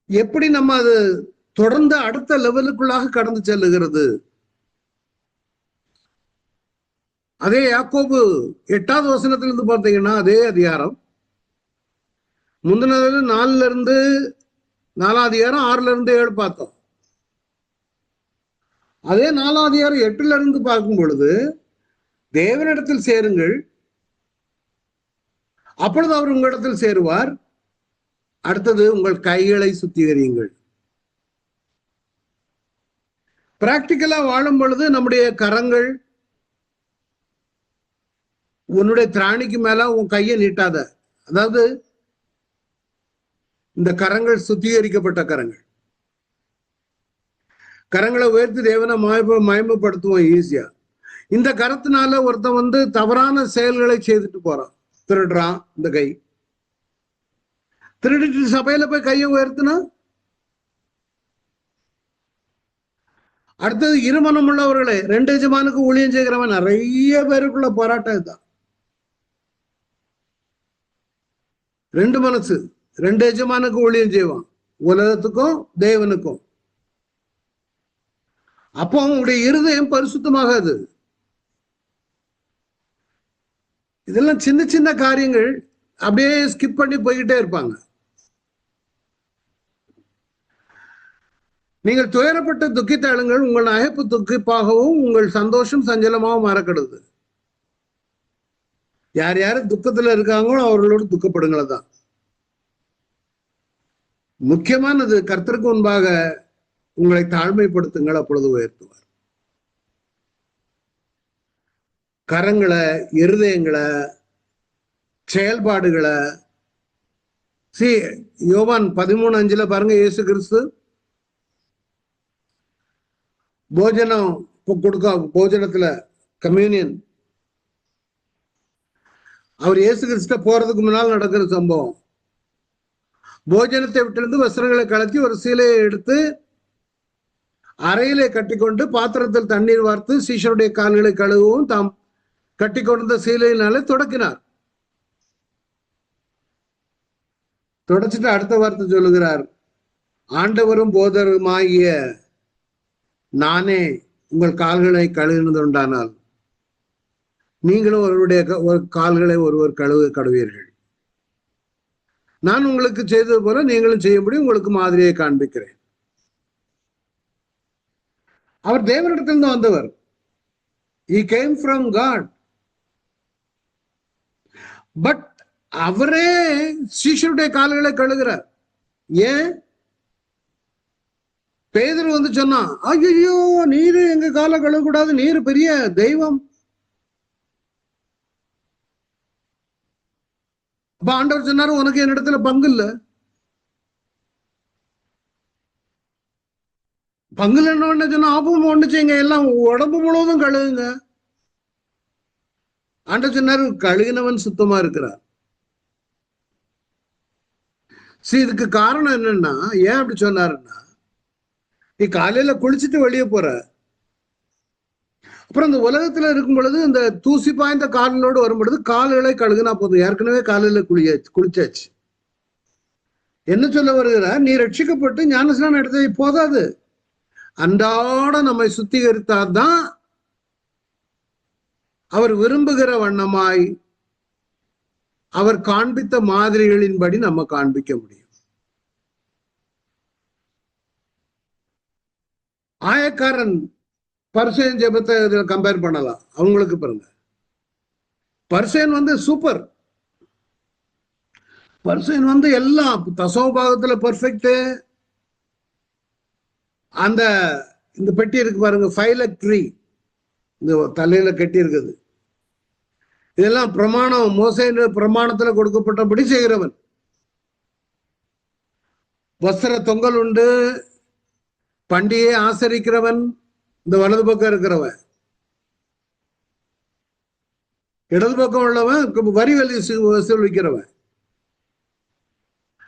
எப்படி நம்ம அது தொடர்ந்து அடுத்த லெவலுக்குள்ளாக கடந்து செல்லுகிறது. அதே யாக்கோபு 8வது வசனத்திலிருந்து பார்த்தீங்கன்னா, அதே அதிகாரம் முந்தினது 4ல இருந்து 4வது அதிகாரம் 6ல இருந்து 7 பார்த்தோம். அதே 4வது அதிகாரம் 8ல இருந்து பார்க்கும் பொழுது, தேவனிடத்தில் சேருங்கள், அப்பொழுது அவர் உங்களிடத்தில் சேருவார். அடுத்தது, உங்கள் கைகளை சுத்திகரியுங்கள். பிராக்டிக்கலா வாழும் பொழுது நம்முடைய கரங்கள், உன்னுடைய திராணிக்கு மேல உன் கையை நீட்டாத. அதாவது இந்த கரங்கள் சுத்திகரிக்கப்பட்ட கரங்கள். கரங்களை உயர்த்தி தேவனை மயமப்படுத்துவோம் ஈஸியா. இந்த கரத்தினால ஒருத்தன் தவறான செயல்களை செய்துட்டு போறான். திருடுறான், இந்த கை திருடிட்டு சபையில போய் கையை உயர்த்தினா. அடுத்தது, இருமனம் உள்ளவர்களே, 2 எஜமானுக்கு ஊழியம் செய்கிறவன். நிறைய பேருக்குள்ள போராட்டம் இதுதான். 2 மனசு, 2 எஜமானுக்கு ஊழியம் செய்வான், உலகத்துக்கும் தேவனுக்கும். அப்போ அவங்களுடைய இருதயம் பரிசுத்தமாகாது. இதெல்லாம் சின்ன சின்ன காரியங்கள், அப்படியே ஸ்கிப் பண்ணி போய்கிட்டே இருப்பாங்க. நீங்கள் துயரப்பட்டு துக்கித்தாளுங்கள், உங்கள் அழைப்பு துக்கிப்பாகவும் உங்கள் சந்தோஷம் சஞ்சலமாகவும் மறக்கிறது. யார் யாரு துக்கத்துல இருக்காங்களோ அவர்களோடு துக்கப்படுங்களதான். முக்கியமானது, கர்த்தருக்கு முன்பாக உங்களை தாழ்மைப்படுத்துங்கள், அப்பொழுது உயர்த்துவார். கரங்களை, இருதயங்களை, செயல்பாடுகளை. யோவான் 13:5 பாருங்க, இயேசு கிறிஸ்து போஜனம் கொடுக்க, போஜனத்துல கம்யூனியன், அவர் இயேசு கிறிஸ்ட போறதுக்கு முன்னால் நடக்கிற சம்பவம். போஜனத்தை விட்டிருந்து வஸ்திரங்களை கலத்தி ஒரு சீலையை எடுத்து அறையிலே கட்டிக்கொண்டு பாத்திரத்தில் தண்ணீர் வார்த்து சீஷருடைய கால்களை கழுவும் தாம் கட்டி கொண்ட சீலையினாலே தொடக்கினார். தொடச்சிட்டு அடுத்த வார்த்தை சொல்லுகிறார், ஆண்டவரும் போதருமாகிய நானே உங்கள் கால்களை கழுவினதுண்டானால் நீங்களும் ஒருவருடைய கால்களை ஒருவர் கழுவீர்கள். நான் உங்களுக்கு செய்தது போல நீங்களும் செய்யும்படி உங்களுக்கு மாதிரியை காண்பிக்கிறேன். அவர் தேவனிடத்திலிருந்து வந்தவர். He came from God. But அவரே சீஷருடைய கால்களை கழுகிறார். ஏன்? பேதுரு சொன்னா, ஐயோ நீரு எங்க காலை கழுவக்கூடாது, நீரு பெரிய தெய்வம். அப்ப ஆண்டவர் சொன்னாரு, உனக்கு என்னிடத்துல பங்கு இல்ல. பங்கு இல்லைன்னு சொன்னா, ஆபம் ஒண்ணு செய்யுங்க, எல்லாம் உடம்பு முழுவதும் கழுவுங்க. ஆண்டவர் சொன்னாரு, கழுகினவன் சுத்தமா இருக்கிறார். இதுக்கு காரணம் என்னன்னா, ஏன் அப்படி சொன்னாருன்னா, நீ காலையில குளிச்சுட்டு வெளியே போற, அப்புறம் இந்த உலகத்துல இருக்கும் பொழுது இந்த தூசி பாய்ந்த கால்களோடு வரும் பொழுது கால்களை கழுகுனா போதும். ஏற்கனவே காலையில குளிச்சாச்சு. என்ன சொல்ல வருகிறார்? நீ ரட்சிக்கப்பட்டு ஞானஸ்நானம் எடுத்தது போதாது, அன்றாட நம்மை சுத்திகரித்தாதான் அவர் விரும்புகிற வண்ணமாய் அவர் காண்பித்த மாதிரிகளின்படி நம்ம காண்பிக்க முடியும். ஆயக்காரன் பரிசேன் ஜெபத்தை கம்பேர் பண்ணலாம். அவங்களுக்கு பாருங்க, பரிசேன் சூப்பர். பரிசேன் எல்லாம் தசோபாகத்துல பெர்ஃபெக்ட். அந்த இந்த பெட்டி இருக்கு பாருங்க, ஃபைலக்ட்ரி, இந்த தலையில கட்டி இருக்குது, இதெல்லாம் பிரமாணம், மோசே பிரமாணத்துல கொடுக்கப்பட்டபடி செய்கிறவன். வஸ்திர தொங்கல் உண்டு, பண்டிகையை ஆசரிக்கிறவன் இந்த வலது பக்கம் இருக்கிறவன். இடது பக்கம் உள்ளவன் வரி வசூலிக்கிறவன்.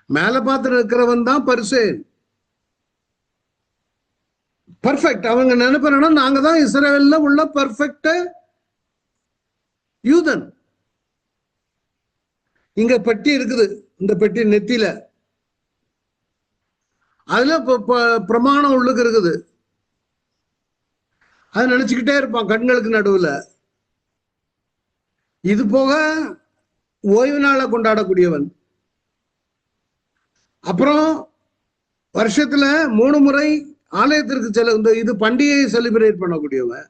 மேல பார்த்து இருக்கிறவன் தான் பரிசேன். பர்ஃபெக்ட். அவங்க நினைப்பா, நாங்க தான் இஸ்ரவேல்ல உள்ள பர்ஃபெக்ட் யூதன். இங்க பெட்டி இருக்குது, இந்த பெட்டி நெத்தியில. அதுல பிரமாணம் உள்ளுக்கு இருக்குது. அது நினைச்சுக்கிட்டே இருப்பான் கண்களுக்கு நடுவுல. இது போக ஓய்வு நாளை கொண்டாடக்கூடியவன். அப்புறம் வருஷத்துல 3 முறை ஆலயத்திற்கு இது பண்டிகையை செலிப்ரேட் பண்ணக்கூடியவன்.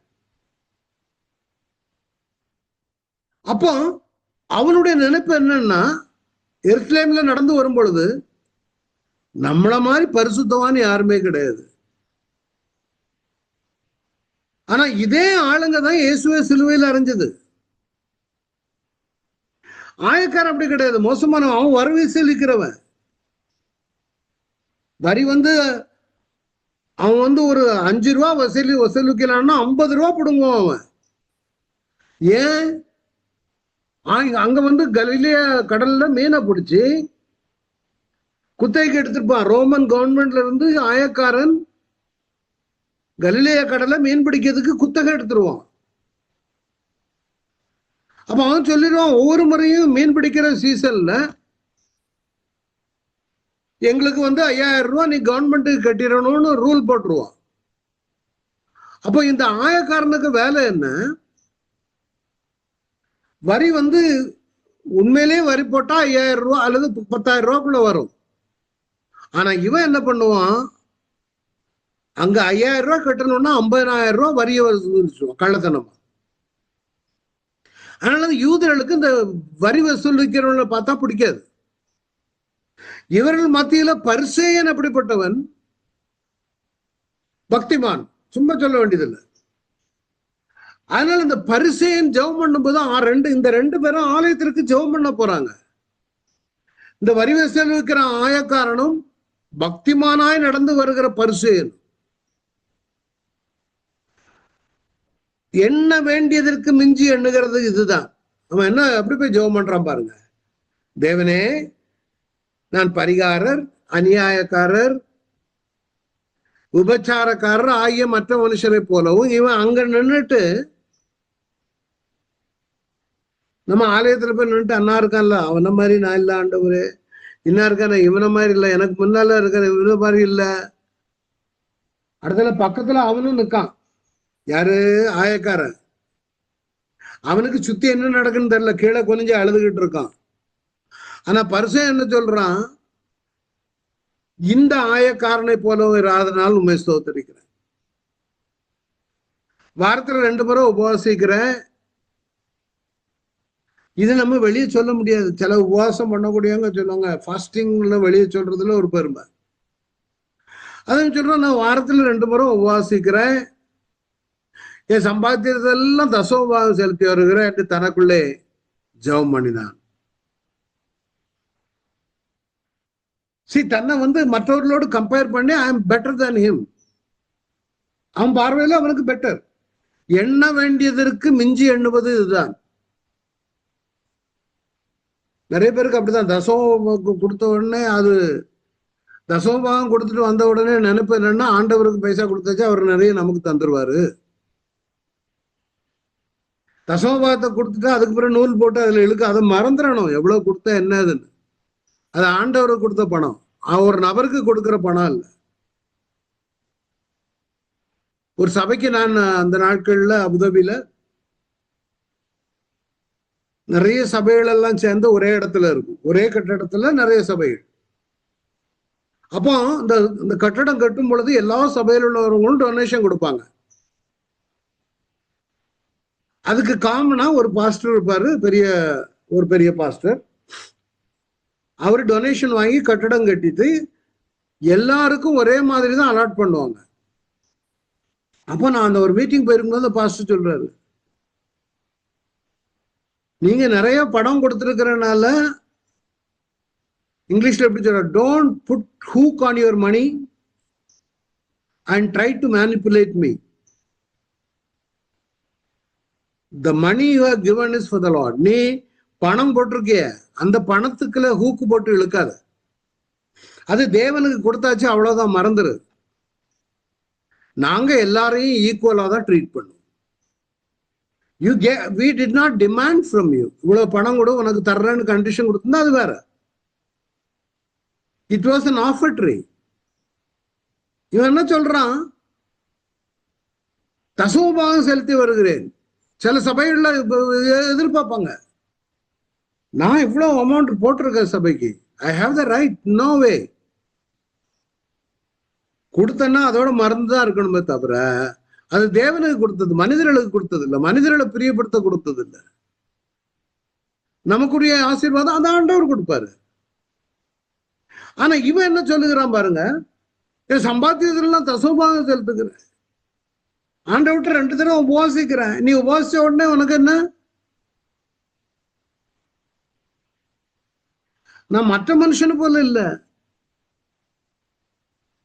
அப்போ அவனுடைய நினைப்பு என்னன்னா, எருசலேம்ல நடந்து வரும் பொழுது நம்மள மாதிரி பரிசுத்தவான் யாருமே கிடையாது. ஆனா இதே ஆளுங்க தான் இயேசுவை சிலுவையில் அறைஞ்சது. ஆயக்காரன் அப்படி கிடையாது, மோசமானவன். அவன் வரி வசூலிக்கிறவன். வரி அவன் ஒரு 5 ரூபா வசூலிக்கலான்னா 50 ரூபா பிடுங்குவான் அவன். ஏன்? அங்க கலிலேய கடல்ல மீனை பிடிச்சி குத்தகைக்கு எடுத்திருப்பான். ரோமன் கவர்மெண்ட்ல இருந்து ஆயக்காரன் கலிலேய கடலை மீன் பிடிக்கிறதுக்கு குத்தகை எடுத்துருவான். அப்ப அவன் சொல்லிடுவான், ஒவ்வொரு முறையும் மீன் பிடிக்கிற சீசன்ல எங்களுக்கு 5000 ரூபாய் நீ கவர்மெண்ட்டுக்கு கட்டிடணும்னு ரூல் போட்டுருவான். அப்போ இந்த ஆயக்காரனுக்கு வேலை என்ன? வரி உண்மையிலேயே வரி போட்டா 5000 ரூபாய் அல்லது 10,000 ரூபாய்க்குள்ள வரும். ஆனா இவன் என்ன பண்ணுவான், அங்க 5000 ரூபாய் கட்டணும்னா 50,000 ரூபாய் வரிய கள்ளத்தனமா. அதனால யூதர்களுக்கு இந்த வரி வசூலிக்கிறவங்களை பார்த்தா பிடிக்காது. இவர்கள் மத்தியில பரிசேயன் அப்படிப்பட்டவன் பக்திமான், சும்மா சொல்ல வேண்டியதில்லை. அதனால இந்த பரிசேயன் ஜெபம் பண்ணும்போது இந்த 2 பேரும் ஆலயத்திற்கு ஜெபம் பண்ண போறாங்க. இந்த வரி வசூலிக்கிற ஆயக்காரனும் பக்திமானாய் நடந்து வருகிற பரிசேயன் எண்ண வேண்டியதற்கு மிஞ்சி எண்ணுகிறது இதுதான். அவன் என்ன அப்படி போய் ஜெபம் பண்றான் பாருங்க. தேவனே, நான் பரிகாரர், அநியாயக்காரர், உபச்சாரக்காரர் ஆகிய மற்ற மனுஷரை போலவும். இவன் அங்க நின்றுட்டு, நம்ம ஆலயத்துல போய் நின்றுட்டு அண்ணா இருக்கான்ல, அவன மாதிரி நான் இல்ல ஆண்டவரே, இன்னா இருக்கான இவன மாதிரி இல்ல, எனக்கு முன்னால இருக்க இவன மாதிரி இல்ல. அடுத்தல பக்கத்துல அவனும் நிக்கான். யாரு? ஆயக்காரன். அவனுக்கு சுத்தி என்ன நடக்குன்னு தெரியல, கீழே குனிஞ்சு அழுதுகிட்டு இருக்கான். ஆனா பரிசேயன் என்ன சொல்றான், இந்த ஆயக்காரனை போலவும் இராதனால் உண்மை ஸ்தோத்திரிக்கிறேன். வாரத்துல 2 முறை உபவாசிக்கிறேன். இது நம்ம வெளியே சொல்ல முடியாது. சில உபவாசம் பண்ணக்கூடியவங்க சொல்லுவாங்க, ஃபாஸ்டிங்ல வெளியே சொல்றதுல ஒரு பெருமை. அதுன்னு சொல்றோம், நான் வாரத்துல 2 முறை உபவாசிக்கிறேன், என் சம்பாத்தியத்தெல்லாம் தசோபாகம் செலுத்தி வருகிறேன் என்று தனக்குள்ளே ஜெபம் பண்ணினான். தன்னை மற்றவர்களோடு கம்பேர் பண்ணி I am better than him. அவன் பார்வையில அவனுக்கு பெட்டர். எண்ண வேண்டியதற்கு மிஞ்சி எண்ணுவது இதுதான். நிறைய பேருக்கு அப்படிதான். தசோபாகம் கொடுத்த உடனே, அது தசோபாகம் கொடுத்துட்டு வந்த உடனே நினைப்பு என்னன்னா, ஆண்டவருக்கு பைசா கொடுத்தாச்சு, அவர் நிறைய நமக்கு தந்துருவாரு. தசோபாகத்தை கொடுத்துட்டு அதுக்கு பிறகு நூல் போட்டு அதுல இழுக்க, அதை மறந்துடணும் எவ்வளவு கொடுத்தா என்னதுன்னு. அது ஆண்டவருக்கு கொடுத்த பணம், ஒரு நபருக்கு கொடுக்கிற பணம் இல்ல. ஒரு சபைக்கு நான் அந்த நாட்கள்ல அபுதாபியில நிறைய சபைகள் எல்லாம் சேர்ந்து ஒரே இடத்துல இருக்கும், ஒரே கட்டடத்துல நிறைய சபைகள். அப்போ இந்த கட்டடம் கட்டும் பொழுது எல்லா சபையில் உள்ளவர்களும் டொனேஷன் கொடுப்பாங்க. அதுக்கு காமனா ஒரு பாஸ்டர் இருப்பாரு, ஒரு பெரிய பாஸ்டர். அவர் டொனேஷன் வாங்கி கட்டடம் கட்டிட்டு எல்லாருக்கும் ஒரே மாதிரி தான் அலாட் பண்ணுவாங்க. அப்போ நான் அந்த ஒரு மீட்டிங் போயிருக்கும்போது அந்த பாஸ்டர் சொல்றாரு, நீங்க நிறைய படம் கொடுத்துருக்கிறனால, இங்கிலீஷ்ல எப்படி சொல்ற, don't put hook on your money and try to manipulate me. The money you have given is for the Lord. நீ பணம் போட்டிருக்கிய, அந்த பணத்துக்குள்ள ஹூக்கு போட்டு இழுக்காத. அது தேவனுக்கு கொடுத்தாச்சு, அவ்வளவுதான், மறந்துரு. நாங்க எல்லாரையும் ஈக்குவலா தான் ட்ரீட் பண்ணுவோம். We did not demand from you. இவ்வளவு பணம் கூட உனக்கு தர்றேன்னு கண்டிஷன் கொடுத்திருந்தா அது வேற. It was an offertory. இவன் என்ன சொல்றான்? தசமபாகம் செலுத்தி வருகிறேன். சில சபைகள்ல எதிர்பார்ப்பாங்க, நான் இவ்வளவு அமௌண்ட் போட்டிருக்கேன் சபைக்கு, I have the right. No way. கொடுத்தன்னா அதோட மறந்துதான் இருக்கணுமே தவிர, அது தேவனுக்கு கொடுத்தது, மனிதர்களுக்கு கொடுத்தது இல்லை, மனிதர்களை பிரியப்படுத்த கொடுத்தது இல்லை. நமக்குரிய ஆசீர்வாதம் அந்த ஆண்டவர் கொடுப்பாரு. ஆனா இவன் என்ன சொல்லுகிறான் பாருங்க, சம்பாத்தியத்திலாம் தசமபாகம் செலுத்துக்கிறேன், ஆண்டவர்கிட்ட 2 தடவை உபவாசிக்கிறேன். நீ உபவாசிச்ச உடனே உனக்கு என்ன? நான் மற்ற மனுஷனு போல இல்ல,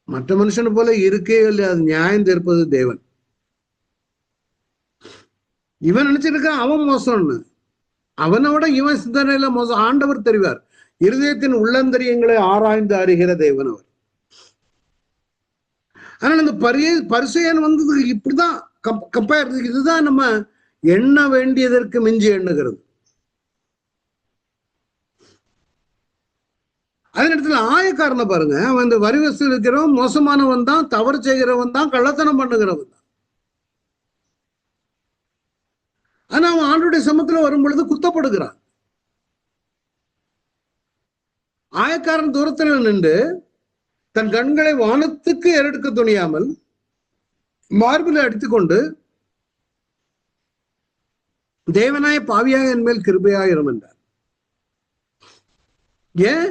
மற்ற மனுஷனு போல இருக்கே இல்லை. அது நியாயம் தீர்ப்பது தேவன். இவன் நினைச்சிருக்கான் அவன் மோசம்னு. அவனோட இவன் சிந்தனையில மோசம். ஆண்டவர் தெரிவார். இருதயத்தின் உள்ளந்தரியங்களை ஆராய்ந்து அறிகிற தேவன் அவர். ஆனால் இந்த பரிசேயன் வந்தது இப்படிதான் கம்பேர். இதுதான் நம்ம எண்ண வேண்டியதற்கு மிஞ்சி எண்ணுகிறது. அதே நேரத்துல ஆயக்காரனை பாருங்க, அவன் இந்த வரி வசூல் இருக்கிறவன் மோசமானவன் தான், தவறு செய்கிறவன் தான், கள்ளத்தனம் பண்ணுகிறவன் தான். ஆனா அவன் ஆண்டுடைய சமத்துல வரும் பொழுது குத்தப்படுகிறான். ஆயக்காரன் தூரத்தில் நின்று தன் கண்களை வானத்துக்கு ஏறெடுக்க துணியாமல் மார்பில் அடித்துக்கொண்டு, தேவனாய பாவியாக என் மேல் கிருபையாயிரும் என்றார். ஏன்?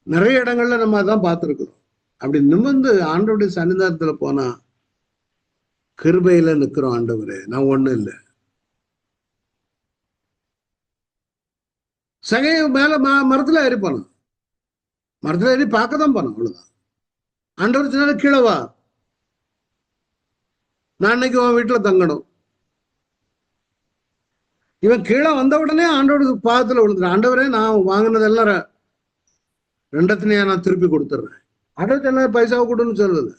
நிறைய இடங்கள்ல நம்ம அதான் பார்த்திருக்கிறோம். அப்படி நிமிர்ந்து ஆண்டவருடைய சன்னிதானத்துல போனா கிருபையில நிக்கிறோம். ஆண்டவரே, நான் ஒண்ணும் இல்லை. சகைய மேல மரத்துல ஏறி போனோம், மரத்துல ஏறி பார்க்கதான் போனோம், அவ்வளவுதான். ஆண்டவர் சொன்னாரு, கீழே வா, நான் இன்னைக்கு உன் வீட்டுல தங்கணும். இவன் கீழே வந்த உடனே ஆண்டவருக்கு பாதத்துல விழுந்துட்டான். ஆண்டவரே, நான் வாங்கினதெல்லாம் 2 நான் திருப்பி கொடுத்துட்றேன். ஆண்டவர் என்ன பைசாவை கொடுன்னு சொல்லுது.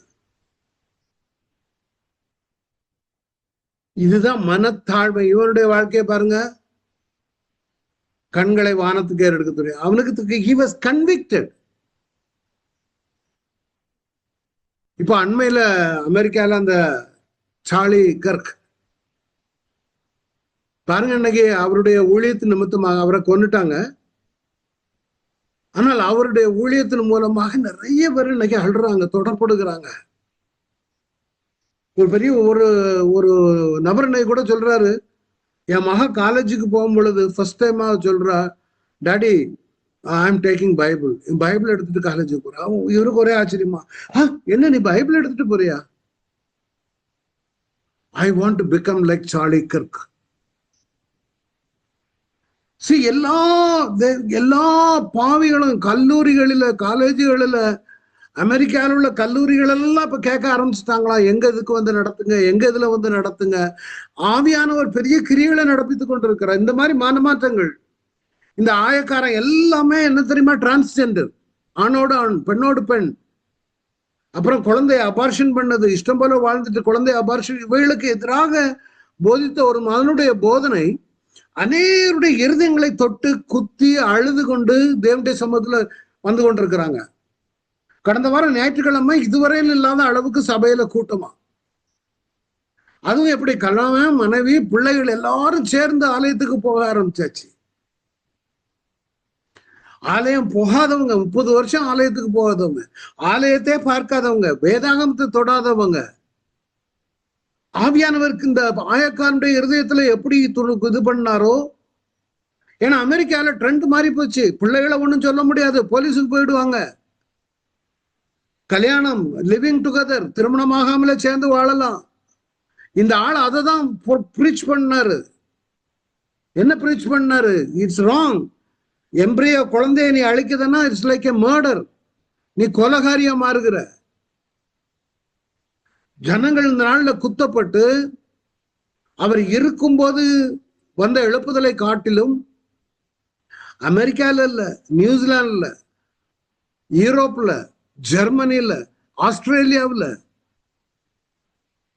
இதுதான் மனத்தாழ்மை. இவனுடைய வாழ்க்கையை பாருங்க, கண்களை வானத்துக்கு ஏறெடுக்க தெரியும். அவனுக்கு he was convicted. இப்போ அண்மையில அமெரிக்கால அந்த சார்லி கர்க் பாருங்க, இன்னைக்கு அவருடைய ஊழியத்தின் நிமித்தமாக அவரை கொன்னுட்டாங்க. ஆனால் அவருடைய ஊழியத்தின் மூலமாக நிறைய பேர் இன்னைக்கு அழுறாங்க, தொடர்படுகிறாங்க. ஒரு பெரிய ஒரு நபர் இன்னைக்கு கூட சொல்றாரு, என் மக காலேஜுக்கு போகும் பொழுது ஃபர்ஸ்ட் டைமா சொல்றா, daddy I am taking Bible. Bible எடுத்துட்டு காலேஜுக்கு போறா. இவருக்கு ஒரே ஆச்சரியமா, என்ன நீ பைபிள் எடுத்துட்டு போறியா? I want to become like Charlie Garg. எல்லா பாவிகளும் கல்லூரிகளில, காலேஜுகளில, அமெரிக்காவில் உள்ள கல்லூரிகள் எல்லாம் இப்ப கேட்க ஆரம்பிச்சுட்டாங்களா, எங்க இதுக்கு வந்து நடத்துங்க, எங்க இதுல வந்து நடத்துங்க. ஆவியானவர் பெரிய கிரியைகளை நடப்பித்துக் கொண்டிருக்கிறார். இந்த மாதிரி மாற்றங்கள். இந்த ஆயக்காரன் எல்லாமே என்ன தெரியுமா? டிரான்ஸ்ஜெண்டர், ஆணோடு ஆண், பெண்ணோடு பெண். அப்புறம் குழந்தைய அபார்ஷன் பண்ணது, இஷ்டம் போல வாழ்ந்துட்டு குழந்தைய அபார்ஷன். இவைகளுக்கு எதிராக போதித்த ஒரு மகனுடைய போதனை அநேகருடைய இருதயங்களை தொட்டு குத்தி அழுது கொண்டு தேவனுடைய சமூகத்துல வந்து கொண்டிருக்கிறாங்க. கடந்த வாரம் ஞாயிற்றுக்கிழமை இதுவரையில் இல்லாத அளவுக்கு சபையில கூட்டமா. அதுவும் எப்படி? கணவன், மனைவி, பிள்ளைகள் எல்லாரும் சேர்ந்து ஆலயத்துக்கு போக ஆரம்பிச்சாச்சு. ஆலயம் போகாதவங்க, 30 வருஷம் ஆலயத்துக்கு போகாதவங்க, ஆலயத்தை பார்க்காதவங்க, வேதாகமத்தை தொடாதவங்க. ஆவியானவருக்கு இந்த ஆயக்காரனுடைய இருதயத்துல எப்படி இது பண்ணாரோ. ஏன்னா அமெரிக்கால ட்ரெண்ட் மாறி போச்சு. பிள்ளைகளை ஒண்ணும் சொல்ல முடியாது, போலீஸுக்கு போயிடுவாங்க. கல்யாணம், லிவிங் டுகெதர், திருமணமாகாமலே சேர்ந்து வாழலாம். இந்த ஆள் அதை தான் ப்ரீச் பண்ணாரு. என்ன ப்ரீச் பண்ணாரு? It's wrong. எம்பிரியோ குழந்தைய நீ அழிக்குதுன்னா இட்ஸ் லைக் எ மர்டர். நீ கொலகாரியா மாறுகிற. ஜனங்கள் இந்த நாள்ல குத்தப்பட்டு அவர் இருக்கும்போது வந்த எழுப்புதலை காட்டிலும் அமெரிக்கால இல்ல, நியூசிலாந்துல, யூரோப்ல, ஜெர்மனில, ஆஸ்திரேலியாவில்,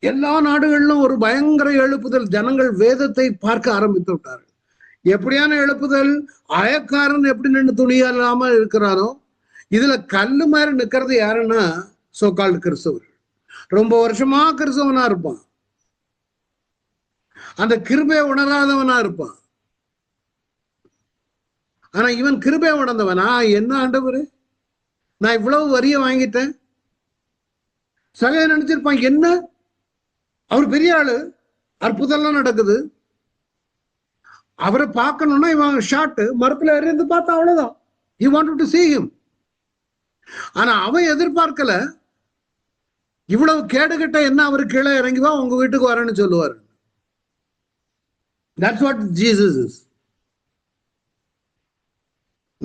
எல்லா நாடுகளிலும் ஒரு பயங்கர எழுப்புதல். ஜனங்கள் வேதத்தை பார்க்க ஆரம்பித்து விட்டார்கள். எப்படியான எழுப்புதல்? ஆயக்காரன் எப்படி நின்று துணியா இல்லாம இருக்கிறாரோ, இதுல கல்லு மாதிரி நிக்கிறது யாருன்னா சோகால்டு கிறிஸ்தவர். ரொம்ப வருஷமா கிறிஸ்தவனா இருப்பான், அந்த கிருபையை உணராதவனா இருப்பான். ஆனா இவன் கிருபை உணர்ந்தவனா, என்ன ஆண்டவர் நான் இவ்வளவு வரிய வாங்கிட்டேன். சில நினைச்சிருப்பான், என்ன அவர் பெரிய ஆளு, அற்புதம்லாம் நடக்குது, அவரை பார்க்கணும்னா இவன் ஷார்ட் மரத்துல இருந்து பார்த்தா அவ்வளவுதான். He wanted to see him. ஆனா அவன் எதிர்பார்க்கல, இவ்வளவு கேடுகிட்ட என்ன அவரு கீழே இறங்கிவா உங்க வீட்டுக்கு வரேன்னு சொல்லுவாரு. That's what Jesus is.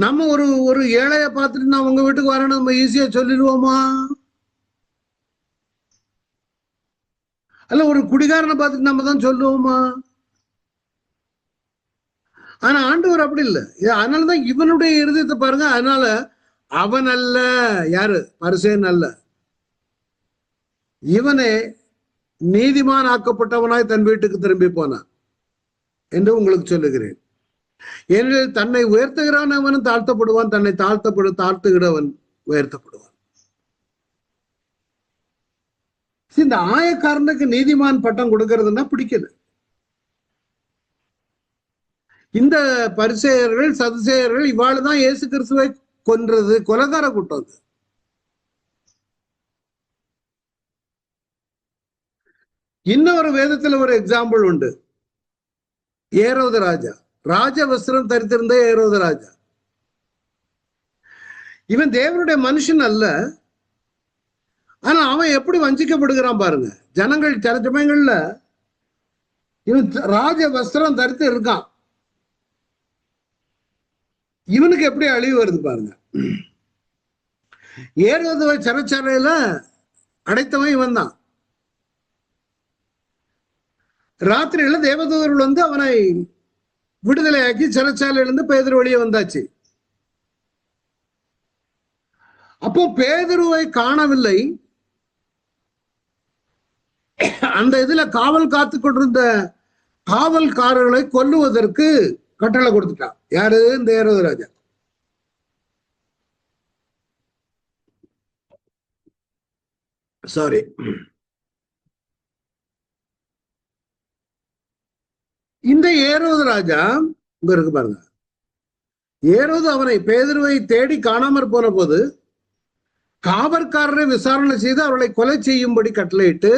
நம்ம ஒரு ஏழைய பார்த்துட்டு நான் உங்க வீட்டுக்கு வரேன்னு நம்ம ஈஸியா சொல்லிடுவோமா? அல்ல ஒரு குடிகாரனை பார்த்துட்டு நம்ம தான் சொல்லுவோமா? ஆனா ஆண்டவர் அப்படி இல்லை. அதனாலதான் இவனுடைய இருதயத்தை பாருங்க. அதனால அவன் அல்ல, யாரு பரிசேயன் அல்ல, இவனே நீதிமான் ஆக்கப்பட்டவனாய் தன் வீட்டுக்கு திரும்பி போனான் என்று உங்களுக்கு சொல்லுகிறேன். ஏனெனில் தன்னை உயர்த்துகிறவன் அவனும் தாழ்த்தப்படுவான், தன்னை தாழ்த்துகிறவன் உயர்த்தப்படுவான். இந்த ஆயக்காரனுக்கு நீதிமான் பட்டம் கொடுக்கறதுன்னா பிடிக்கல. இந்த பரிசேயர்கள் சதுசேயர்கள் இவ்வாறுதான் இயேசு கிறிஸ்துவை கொன்றது, கொலைகார கூட்டம். இன்னொரு வேதத்துல ஒரு எக்ஸாம்பிள் உண்டு. ஏரோது ராஜா, ராஜ வஸ்திரம் தரித்திருந்த ஏரோது ராஜா, இவன் தேவனுடைய மனுஷன் அல்ல. ஆனா அவன் எப்படி வஞ்சிக்கப்படுகிறான் பாருங்க. ஜனங்கள் சில சமயங்கள்ல இவன் ராஜ வஸ்திரம் தரித்து இருக்கான், இவனுக்கு எப்படி அழிவு வருது பாருங்க. ஏரோதுவை சிறைச்சாலையில அடைத்தவன் இவன் தான். ராத்திரியில தேவதூதர்கள் வந்து அவனை விடுதலையாக்கி சிறைச்சாலையிலிருந்து பேதுரு வழியே வந்தாச்சு. அப்போ பேதுருவை காணவில்லை. அந்த இதுல காவல் காத்து கொண்டிருந்த காவல்காரர்களை கொல்லுவதற்கு கட்டளை கொடுத்துட்டான். யாரு? இந்த ஏரோது ராஜா. சாரி, இந்த ஏரோது ராஜா இங்க இருக்கு பாருங்க. ஏரோது அவனை பேதுருவை தேடி காணாமற் போன போது காவற்காரரை விசாரணை செய்து அவர்களை கொலை செய்யும்படி கட்டளையிட்டு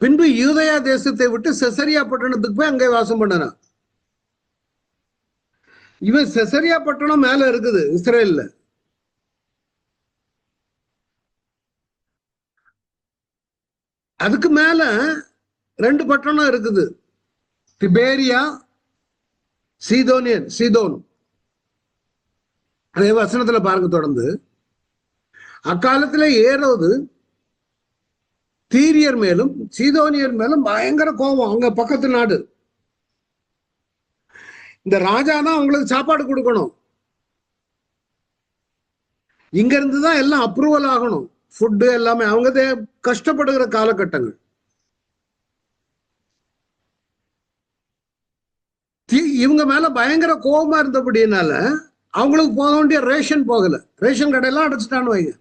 பின்பு யூதயா தேசத்தை விட்டு செசரியா பட்டணத்துக்கு போய் அங்கே வாசம் பண்ணனான். இவன் செசரியா பட்டணம் மேல இருக்குது இஸ்ரேல்ல. அதுக்கு மேல 2 பட்டணம் இருக்குது, திபேரியா, சீதோன். அதே வசனத்துல பாருங்க தொடர்ந்து. அக்காலத்துல ஏரோது தீரியர் மேலும் சீதோனியர் மேலும் பயங்கர கோபம். அங்க பக்கத்து நாடு. இந்த ராஜா தான் அவங்களுக்கு சாப்பாடு கொடுக்கணும், இங்க இருந்துதான் எல்லாம் அப்ரூவல் ஆகணும், ஃபுட்டு எல்லாமே. அவங்க கஷ்டப்படுகிற காலகட்டங்கள். இவங்க மேல பயங்கர கோபமா இருந்தபடினால அவங்களுக்கு போக வேண்டிய ரேஷன் போகல. ரேஷன் கடையெல்லாம் அடைச்சிட்டான்னு வைங்க.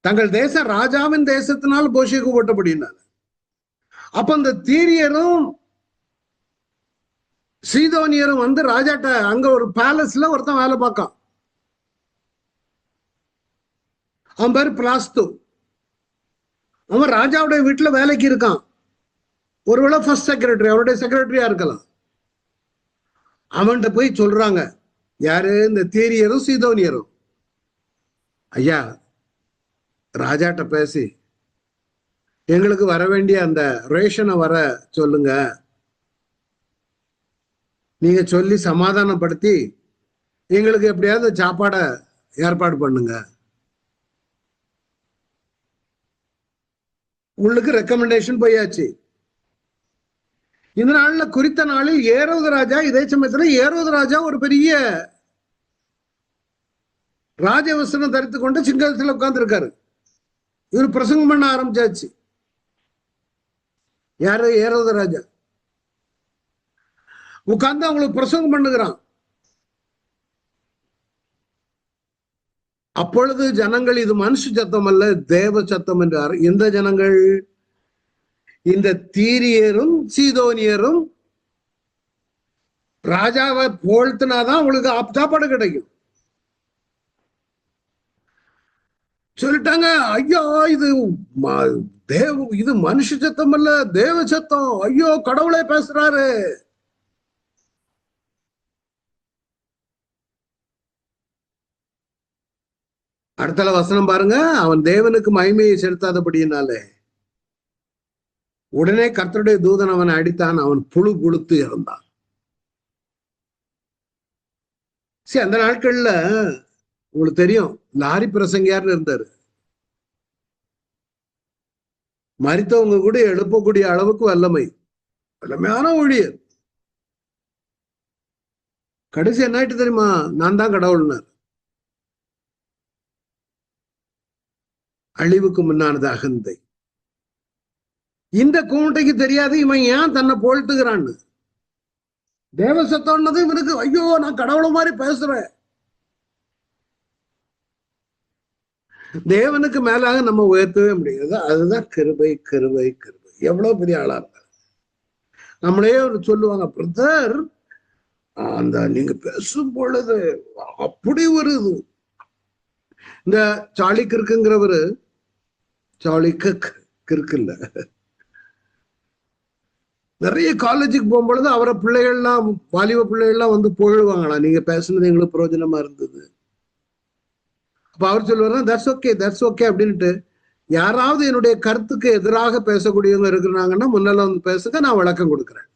தங்கள் தேசம் ராஜாவின் தேசத்தினால் போஷிக்கப்பட்டபடினால. அப்ப அந்த தீரியரும் சீதோனியரும் வந்து ராஜாட்ட அங்க ஒரு பேலஸ்ல ஒருத்தன் வேலை பார்க்கான். அவன் பேரு பிளாஸ்து. அவன் ராஜாவுடைய வீட்டுல வேலைக்கு இருக்கான். ஒருவேளை ஃபர்ஸ்ட் செக்ரட்டரி, அவருடைய செக்ரட்டரியா இருக்கலாம். அவன்கிட்ட போய் சொல்றாங்க, யாரு? இந்த தீரியரும் சீதோனியரும், ஐயா ராஜாட்ட பேசி எங்களுக்கு வர வேண்டிய அந்த ரேஷனை வர சொல்லுங்க, நீங்க சொல்லி சமாதானப்படுத்தி எங்களுக்கு எப்படியாவது சாப்பாட ஏற்பாடு பண்ணுங்க. உங்களுக்கு ரெக்கமெண்டேஷன் போயாச்சு. இந்த நாள்ல குறித்த நாளில் ஏரோது ராஜா, இதே சமயத்துல ஏரோது ராஜா ஒரு பெரிய ராஜவசனம் தரித்து கொண்டு சிங்கத்துல உட்கார்ந்து இருக்காரு. இவர் பிரசங்கம் பண்ண ஆரம்பிச்சாச்சு. யாரு? ஏரோது ராஜா உட்கார்ந்து அவங்களுக்கு பிரசங்கம் பண்ணுகிறான். அப்பொழுது ஜனங்கள் இது மனுஷ சத்தம் அல்ல தேவ சத்தம் என்றார். இந்த ஜனங்கள் இந்த தீரியரும் சீதோனியரும் ராஜாவை போழ்த்தினாதான் உங்களுக்கு சாப்பாடு கிடைக்கும் சொல்லிட்டாங்க. ஐயோ இது இது மனுஷ சத்தம் அல்ல தேவ சத்தம், ஐயோ கடவுளே பேசுறாரு. அடுத்த வசனம் பாருங்க. அவன் தேவனுக்கு மகிமையை செலுத்தாதபடியினாலே உடனே கர்த்தருடைய தூதன் அவனை அடித்தான், அவன் புழு புழுத்து இறந்தான். சரி, அந்த நாட்கள்ல உங்களுக்கு தெரியும் லாரி பிரசங்கியார்னு இருந்தாரு. மரித்தவங்க கூட எழுப்பக்கூடிய அளவுக்கு வல்லமையான ஊழியர். கடைசி என்ன ஆயிட்டு தெரியுமா? நான் தான் கடவுள்னார். அழிவுக்கு முன்னானது அகந்தை. இந்த கூட்டைக்கு தெரியாது இவன் ஏன் தன்னை போழ்த்துகிறான்னு. தேவ சத்தம்னது இவனுக்கு ஐயோ நான் கடவுள மாதிரி பேசுறேன். தேவனுக்கு மேலாக நம்ம உயர்த்தவே முடியாது. அதுதான் கிருபை கிருபை கிருபை. எவ்வளவு பெரிய ஆளா இருந்தா நம்மளே சொல்லுவாங்க, பிரதர் அந்த நீங்க பேசும் பொழுது அப்படி வருது. இந்த சார்லி கிர்க்குங்கிறவரு, சார்லி கிர்க் இல்ல, நிறைய காலேஜுக்கு போகும்பொழுது அவரை பிள்ளைகள்லாம் வாலிப பிள்ளைகள்லாம் வந்து புகழ்வாங்களாம், நீங்க பேசுனது எங்களுக்கு பிரயோஜனமா இருந்தது. அப்ப அவர் சொல்லுவார் தட்ஸ் ஓகே அப்படின்ட்டு. யாராவது என்னுடைய கருத்துக்கு எதிராக பேசக்கூடியவங்க இருக்கிறாங்கன்னா முன்னால வந்து பேசுங்க, நான் விளக்கம் கொடுக்குறேன்.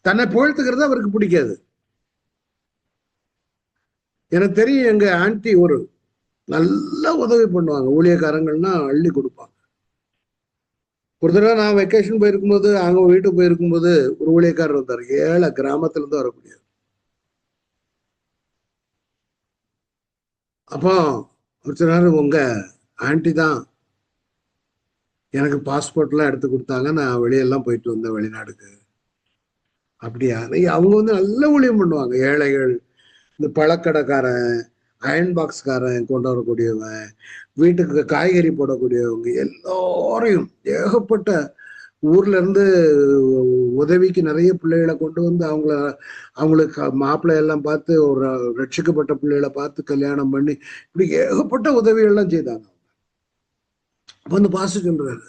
தன்னை புகழ்த்துக்கிறது அவருக்கு பிடிக்காது. எனக்கு தெரியும் எங்க ஆன்டி ஒரு நல்ல உதவி பண்ணுவாங்க, ஊழியக்காரங்கள்னா அள்ளி கொடுப்பாங்க. ஒரு தடவை நான் வெக்கேஷன் போயிருக்கும்போது அவங்க வீட்டுக்கு போயிருக்கும்போது ஒரு ஊழியக்காரர் வந்தார், ஏழை கிராமத்துல இருந்து வரக்கூடிய. அப்போ ஒரு சில நேரம் உங்க ஆன்டி தான் எனக்கு பாஸ்போர்ட்லாம் எடுத்து கொடுத்தாங்க, நான் வெளியெல்லாம் போயிட்டு வந்தேன் வெளிநாடுக்கு. அப்படியா? அவங்க வந்து நல்ல ஊழியம் பண்ணுவாங்க. ஏழைகள், இந்த பழக்கடைக்காரன், அயன் பாக்ஸ்காரன் கொண்டு வரக்கூடியவன், வீட்டுக்கு காய்கறி போடக்கூடியவங்க எல்லாரையும் ஏகப்பட்ட ஊர்ல இருந்து உதவிக்கு நிறைய பிள்ளைகளை கொண்டு வந்து அவங்களுக்கு மாப்பிள்ளை எல்லாம் பார்த்து ஒரு ரட்சிக்கப்பட்ட பிள்ளைகளை பார்த்து கல்யாணம் பண்ணி இப்படி ஏகப்பட்ட உதவிகள்லாம் செய்தாங்க. அப்ப வந்து பாசு சொல்றாரு,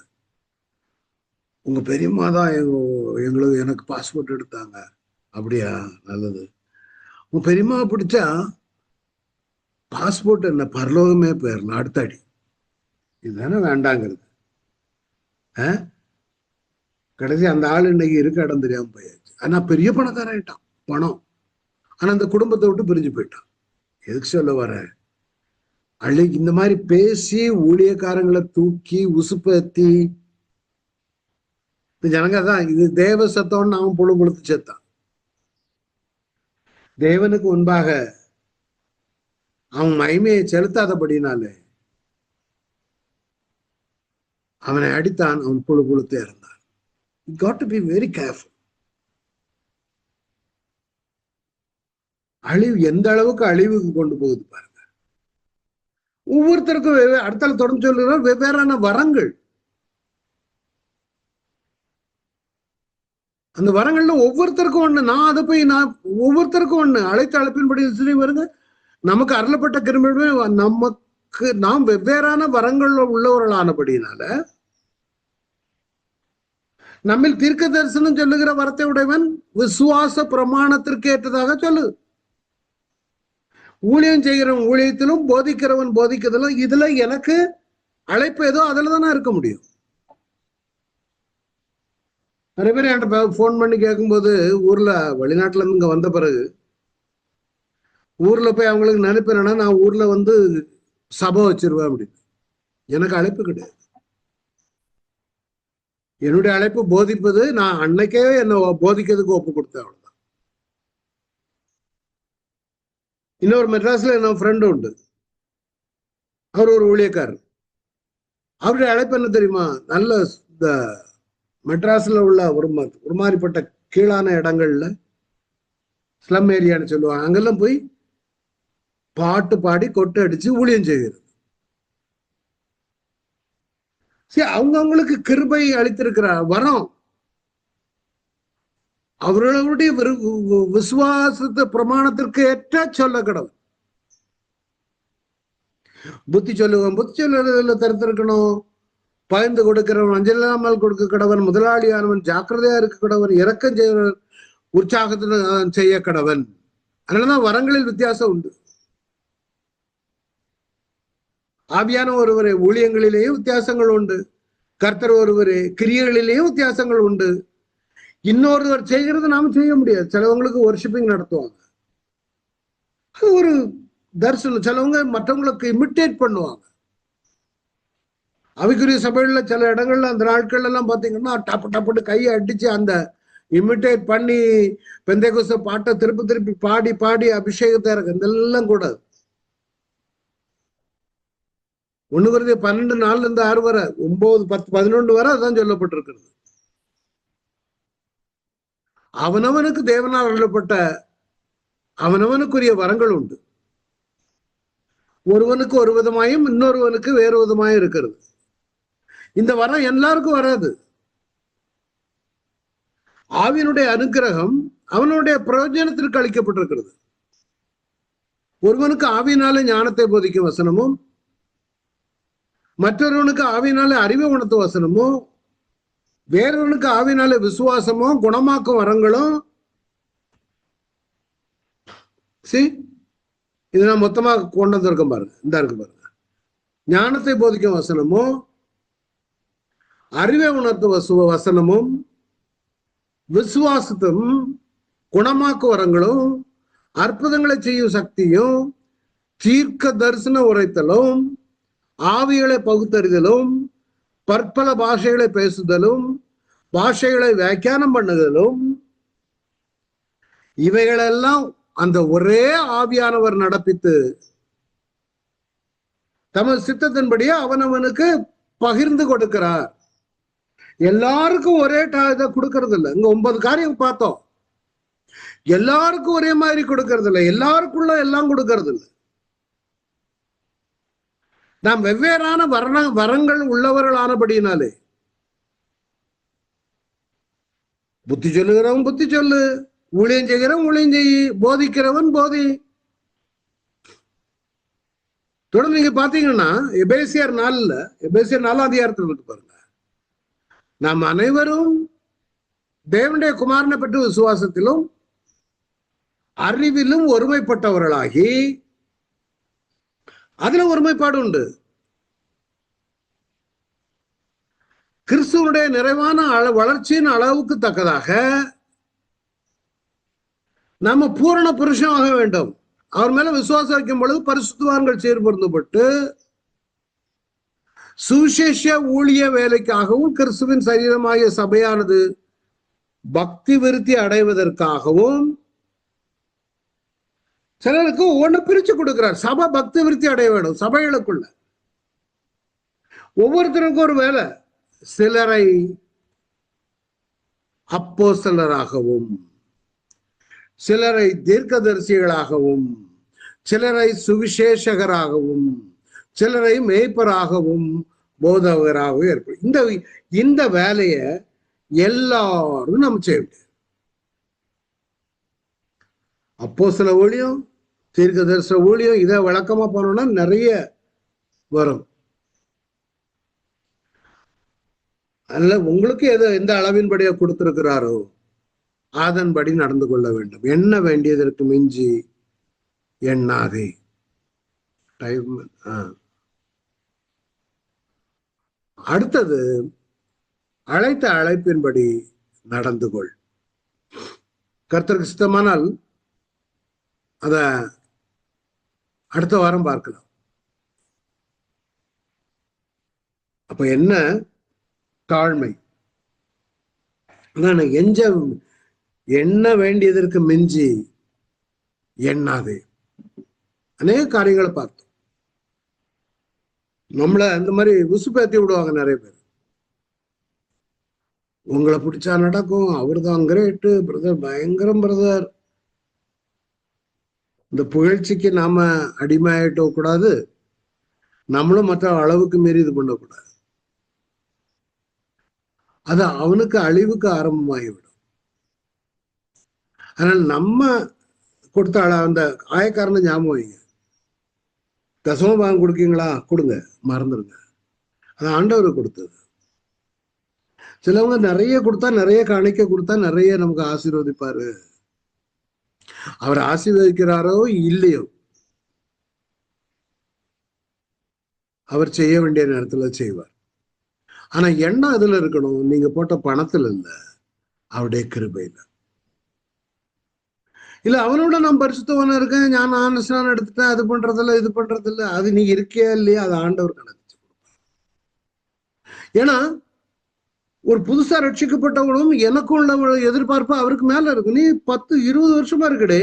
உங்க பெரியம்மா தான் எனக்கு பாஸ்போர்ட் எடுத்தாங்க. அப்படியா? நல்லது. உங்க பெரியம்மாவை பிடிச்சா பாஸ்போர்ட் என்ன பரலோகமே போயிடலாம் அடுத்த அடி. இதுதானே வேண்டாங்கிறது. கடைசி அந்த ஆள் இன்னைக்கு இருக்க இடம் தெரியாம போயாச்சு. ஆனா பெரிய பணக்காராயிட்டான், பணம். ஆனா அந்த குடும்பத்தை விட்டு பிரிஞ்சு போயிட்டான். எதுக்கு சொல்ல வர? இந்த மாதிரி பேசி ஊழியக்காரங்களை தூக்கி உசுப்பத்தி ஜனங்க தான் இது தேவ சத்தம்னு அவன் புழு புழுத்து செத்தான். தேவனுக்கு முன்பாக அவன் மகிமையை செலுத்தாதபடினாலே அவனை அடித்தான், அவன் புழு புழுத்து இருந்தான். You got to be very careful. அழிவு எந்த அளவுக்கு அழிவுக்கு கொண்டு போகுது பாருங்க. ஒவ்வொருத்தருக்கும் அடுத்த தொடர்ந்து சொல்லுறோம் வெவ்வேறான வரங்கள். அந்த வரங்கள்ல ஒவ்வொருத்தருக்கும் ஒண்ணு. நான் அதை போய் ஒவ்வொருத்தருக்கும் ஒண்ணு அழைத்த அழைப்பின்படி வருங்க. நமக்கு அருளப்பட்ட கிருமியுமே நாம் வெவ்வேறான வரங்கள் உள்ளவர்களானபடினால நம்மில் தீர்க்க தரிசனம் சொல்லுகிற வரத்தை உடையவன் விசுவாச பிரமாணத்திற்கு ஏற்றதாக சொல்லு. ஊழியம் செய்கிறவன் ஊழியத்திலும் போதிக்கிறவன் போதிக்கிறதிலும் இதுல எனக்கு அழைப்பு ஏதோ அதுல தானே இருக்க முடியும். நிறைய பேர் என்கிட்ட போன் பண்ணி கேட்கும்போது, ஊர்ல வெளிநாட்டுல இருந்து இங்க வந்த பிறகு ஊர்ல போய் அவங்களுக்கு நினைப்பேன்னா நான் ஊர்ல வந்து சபை வச்சிருவேன் அப்படின்னு. எனக்கு அழைப்பு கிடையாது. என்னுடைய அழைப்பு போதிப்பது. நான் அன்னைக்கே என்ன போதிக்கிறதுக்கு ஒப்பு கொடுத்தேன், அவ்வளவுதான். இன்னொரு மெட்ராஸ்ல என்ன ஃப்ரெண்டு உண்டு, அவர் ஒரு ஊழியக்காரர். அவருடைய அழைப்பு என்ன தெரியுமா? நல்ல இந்த மெட்ராஸ்ல உள்ள ஒரு மாதிரிப்பட்ட கீழான இடங்கள்ல ஸ்லம் ஏரியான்னு சொல்லுவாங்க, அங்கெல்லாம் போய் பாட்டு பாடி கொட்டை அடிச்சு ஊழியம் செய்கிறது. சரி, அவங்களுக்கு கிருபை அளித்திருக்கிறார் வரம். அவர்களுடைய விசுவாசத்தை பிரமாணத்திற்கு ஏற்ற சொல்ல கடவுள். புத்தி சொல்லுவோம், புத்தி சொல்லுறதுல தருத்திருக்கணும். பயந்து கொடுக்கிறவன் அஞ்சலாமல் கொடுக்க கடவன், முதலாளியானவன் ஜாக்கிரதையா இருக்க கடவன், இறக்கம் செய்வன் உற்சாகத்துல செய்ய கடவன். அதனாலதான் வரங்களில் வித்தியாசம் உண்டு. ஆவியான ஒருவரை ஊழியங்களிலேயும் வித்தியாசங்கள் உண்டு, கர்த்தர் ஒருவரே கிரியைகளிலேயும் வித்தியாசங்கள் உண்டு. இன்னொருவர் செய்கிறது நாம செய்ய முடியாது. சிலவங்களுக்கு வொர்ஷிப்பிங் நடத்துவாங்க, அது ஒரு தரிசனம். சிலவங்க மற்றவங்களுக்கு இமிட்டேட் பண்ணுவாங்க. அவைக்குரிய சபைகள்ல சில இடங்கள்ல அந்த நாட்கள் எல்லாம் பாத்தீங்கன்னா டப்பு டப்புட்டு கையை அடிச்சு அந்த இமிட்டேட் பண்ணி பெந்தைகோஸ்து பாட்டை திருப்பி திருப்பி பாடி பாடி அபிஷேகத்தை இருக்கு. இதெல்லாம் கூடாது. 1 Corinthians 12:4-6 வரை, 9, 10, 11 வரை அதான் சொல்லப்பட்டிருக்கிறது. அவனவனுக்கு தேவனால் அருளப்பட்ட அவனவனுக்குரிய வரங்கள் உண்டு. ஒருவனுக்கு ஒரு விதமாயும் இன்னொருவனுக்கு வேறு விதமாயும் இருக்கிறது. இந்த வரம் எல்லாருக்கும் வராது. ஆவியினுடைய அனுக்கிரகம் அவனுடைய பிரயோஜனத்திற்கு அளிக்கப்பட்டிருக்கிறது. ஒருவனுக்கு ஆவியினாலே ஞானத்தை போதிக்கும் வசனமும், மற்றொருவனுக்கு ஆவியினாலே அறிவை உணர்த்தும் வசனமும், வேறொருவனுக்கு ஆவியினாலே விசுவாசமும் குணமாக்கும் வரங்களும். இது நான் மொத்தமாக கொண்டு வந்திருக்கேன் பாருங்க. இந்த இருக்கு பாருங்க. ஞானத்தை போதிக்கும் வசனமும், அறிவை உணர்த்தும் வசனமும், விசுவாசத்தும் குணமாக்கு வரங்களும், அற்புதங்களை செய்யும் சக்தியும், தீர்க்க தரிசன உரைத்தலும், ஆவிகளை பகுத்தறிதலும், பற்பல பாஷைகளை பேசுதலும், பாஷைகளை வியாக்கியானம் பண்ணுதலும், இவைகளெல்லாம் அந்த ஒரே ஆவியானவர் நடப்பித்து தமது சித்தத்தின்படியே அவனவனுக்கு பகிர்ந்து கொடுக்கிறார். எல்லாருக்கும் ஒரே இதை கொடுக்கறது இல்லை. இங்க 9 காரியம் பார்த்தோம். எல்லாருக்கும் ஒரே மாதிரி கொடுக்கறது இல்லை, எல்லாருக்குள்ள எல்லாம் கொடுக்கறது இல்லை. நாம் வெவ்வேறான வரங்கள் உள்ளவர்களானபடியினாலே புத்தி சொல்லுகிறவன் புத்தி சொல்லு, ஊழியம் செய்கிறவன் ஊழியம் செய்யி, போதிக்கிறவன் போதி. தொடர்ந்து நீங்க பாத்தீங்கன்னா எபேசியர் 4 அதிகாரத்தில் இருக்கு பாருங்க. நாம் அனைவரும் தேவனுடைய குமாரனை பெற்ற விசுவாசத்திலும் அறிவிலும் ஒருமைப்பட்டவர்களாகி, அதுல ஒருமைப்பாடு உண்டு. கிறிஸ்துவனுடைய நிறைவான வளர்ச்சியின் அளவுக்கு தக்கதாக நாம பூரண புருஷனாக வேண்டும். அவர் மேல விசுவாசம் வைக்கும் பொழுது பரிசுத்தவான்கள் சேர்பொருந்தப்பட்டு சுவிசேஷ ஊழிய வேலைக்காகவும் கிறிஸ்துவின் சரீரமாகிய சபையானது பக்தி விருத்தி அடைவதற்காகவும் சிலருக்கு ஒவ்வொன்று பிரிச்சு கொடுக்கிறார். சபை பக்தி விருத்தி அடைய வேண்டும். சபைகளுக்குள்ள ஒவ்வொருத்தருக்கும் ஒரு வேலை. சிலரை அப்போஸ்தலராகவும், சிலரை தீர்க்கதரிசிகளாகவும், சிலரை சுவிசேஷகராகவும், சிலரை மேய்ப்பராகவும் போதகராகவும் ஏற்படும். இந்த வேலையை எல்லாரும் நம்ம செய்ய முடியாது. அப்போஸ்தல ஊழியம், தீர்க்கதரிசன ஊழியம், இதை விளக்கமா போனோம்னா நிறைய வரும். அதுல உங்களுக்கு எந்த அளவின்படியா கொடுத்திருக்கிறாரோ அதன்படி நடந்து கொள்ள வேண்டும். எண்ண வேண்டியதற்கு மிஞ்சி எண்ணாதே. அடுத்தது, அழைத்த அழைப்பின்படி நடந்து கொள். கர்த்தருக்கு சித்தமானால் அத அடுத்த வாரம் பார்க்கலாம். அப்ப என்ன தாழ்மை, அதான் எண்ண வேண்டியதற்கு மிஞ்சி எண்ணாதே. அநேக காரியங்களை பார்த்தோம். நம்மள அந்த மாதிரி உசுப்பேத்தி விடுவாங்க நிறைய பேர். உங்களை பிடிச்சா நடக்கும், அவர் தான் கிரேட்டு பிரதர், பயங்கரம் பிரதர். இந்த புகழ்ச்சிக்கு நாம அடிமையாயிட்டோ கூடாது, நம்மளும் மற்ற அளவுக்கு மீறி இது பண்ணக்கூடாது. அது அவனுக்கு அழிவுக்கு ஆரம்பமாகிவிடும். அதனால நம்ம கொடுத்த அந்த ஆயக்காரனை ஞாபகம் வைங்க. தசமபாகம் கொடுக்கீங்களா, கொடுங்க, மறந்துடுங்க. அது ஆண்டவர் கொடுத்தது. சிலவங்க நிறைய கொடுத்தா, நிறைய காணிக்க கொடுத்தா நிறைய நமக்கு ஆசீர்வதிப்பாரு. அவர் ஆசீர்வதிக்கிறாரோ இல்லையோ, அவர் செய்ய வேண்டிய நேரத்துல செய்வார். ஆனா எண்ணம் இதுல இருக்கணும், நீங்க போட்ட பணத்துல இல்ல, அவருடைய கிருபையில. இல்ல அவனோட நான் பரிசுத்தவனா இருக்கேன், நான் ஆனஸ்டான எடுத்துட்டேன், அது பண்றதில்ல இது பண்றதில்ல, அது நீ இருக்கியா இல்லையா, அது ஆண்டவர் கணக்கு. ஏன்னா ஒரு புதுசா ரட்சிக்கப்பட்டவங்களும் எனக்கும் உள்ள எதிர்பார்ப்பு அவருக்கு மேல இருக்கு. நீ 10-20 வருஷமா இருக்கடே,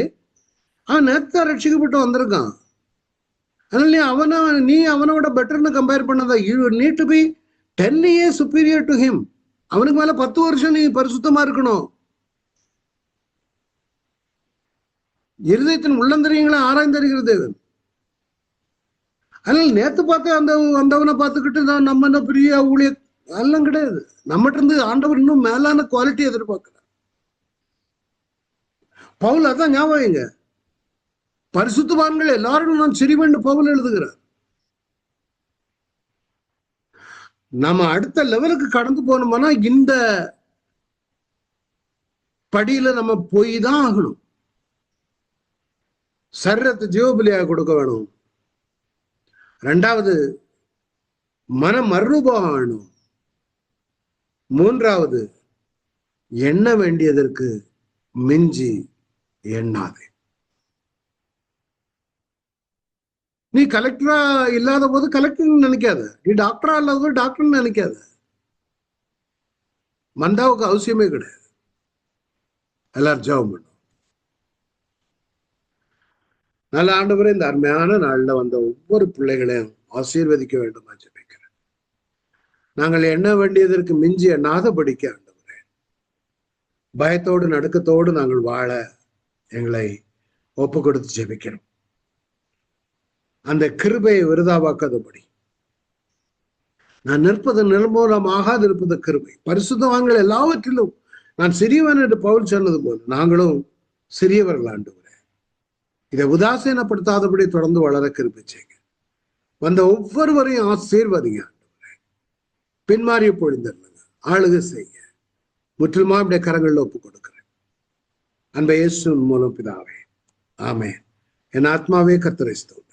அவன் நேத்தா ரட்சிக்கப்பட்டு வந்திருக்கான். அதனால நீ அவனோட பெட்டர்னு கம்பேர் பண்ணதா. You need to be 10 years superior to him. அவனுக்கு மேல 10 வருஷம் நீ பரிசுத்தமா இருக்கணும். இருதயத்தின் உள்ளந்தரியங்களை ஆராய்ந்தறிகிற தேவன். அதனால நேத்து பார்த்து அந்தவனை பார்த்துக்கிட்டு தான் நம்ம என்ன பெரிய ஊழிய எல்லாம் கிடையாது. நம்மகிட்ட இருந்து ஆண்டவர் இன்னும் மேலான குவாலிட்டி எதிர்பார்க்கிறார். பவுல் அதான் ஞாபகங்க, பரிசுத்தவான்கள் எல்லாரும் நான் சிறிவன் பவுல் எழுதுகிறார். நம்ம அடுத்த லெவலுக்கு கடந்து போனோம்னா இந்த படியில நம்ம போய் தான் ஆகணும். சரீரத்தை ஜீவபலியாக கொடுக்க வேணும். 2வது மன மறுரூபம் வேணும். 3வது எண்ண வேண்டியதற்கு மிஞ்சி எண்ணாதே. நீ கலெக்டரா இல்லாத போது கலெக்டர் நினைக்காத, நீ டாக்டரா இல்லாத போது டாக்டர் நினைக்காத. மந்தாவுக்கு அவசியமே கிடையாது. எல்லாரும் ஜெபம் பண்ணும். நல்ல ஆண்டவரே, இந்த அருமையான நாள்ல வந்த ஒவ்வொரு பிள்ளைகளையும் ஆசீர்வதிக்க வேண்டுமா ஜெபிக்கிறேன். நாங்கள் எண்ண வேண்டியதற்கு மிஞ்சி எண்ணாதபடிக்க ஆண்டவரே, பயத்தோடு நடுக்கத்தோடு நாங்கள் வாழ எங்களை ஒப்பு கொடுத்து ஜெபிக்கிறோம். அந்த கிருபையை விருதாவாக்காதபடி, நான் நிற்பது நிர்மூலமாகாது இருப்பது கிருபை. பரிசுத்தவான்கள் எல்லாவற்றிலும் நான் சிறியவன் என்று பவுல் சொன்னது போல நாங்களும் சிறியவர்கள் ஆண்டவரே. இதை உதாசீனப்படுத்தாதபடி தொடர்ந்து வளர கிருபை செய்யுங்க. வந்த ஒவ்வொருவரையும் ஆசீர்வதிங்க ஆண்டவரே. பின்மாறிய பொழிந்தருளுங்க, ஆளுகை செய்ய முற்றிலுமா இப்படிய கரங்களில் ஒப்பு கொடுக்கிறேன். அன்பை இயேசுவின் மூலம் பிதாவே, ஆமென். என் ஆத்மாவே கர்த்தரை ஸ்தோத்திரி,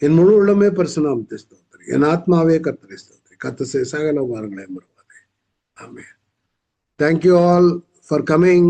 என் முழு உள்ளமே பரிசுநாமத்தை ஸ்தோத்திரி, என் ஆத்மாவே கர்த்தரை ஸ்தோத்திரி, கர்த்தர் சகல உபகாரங்களை மறவாதே. ஆமென். Thank you all for coming.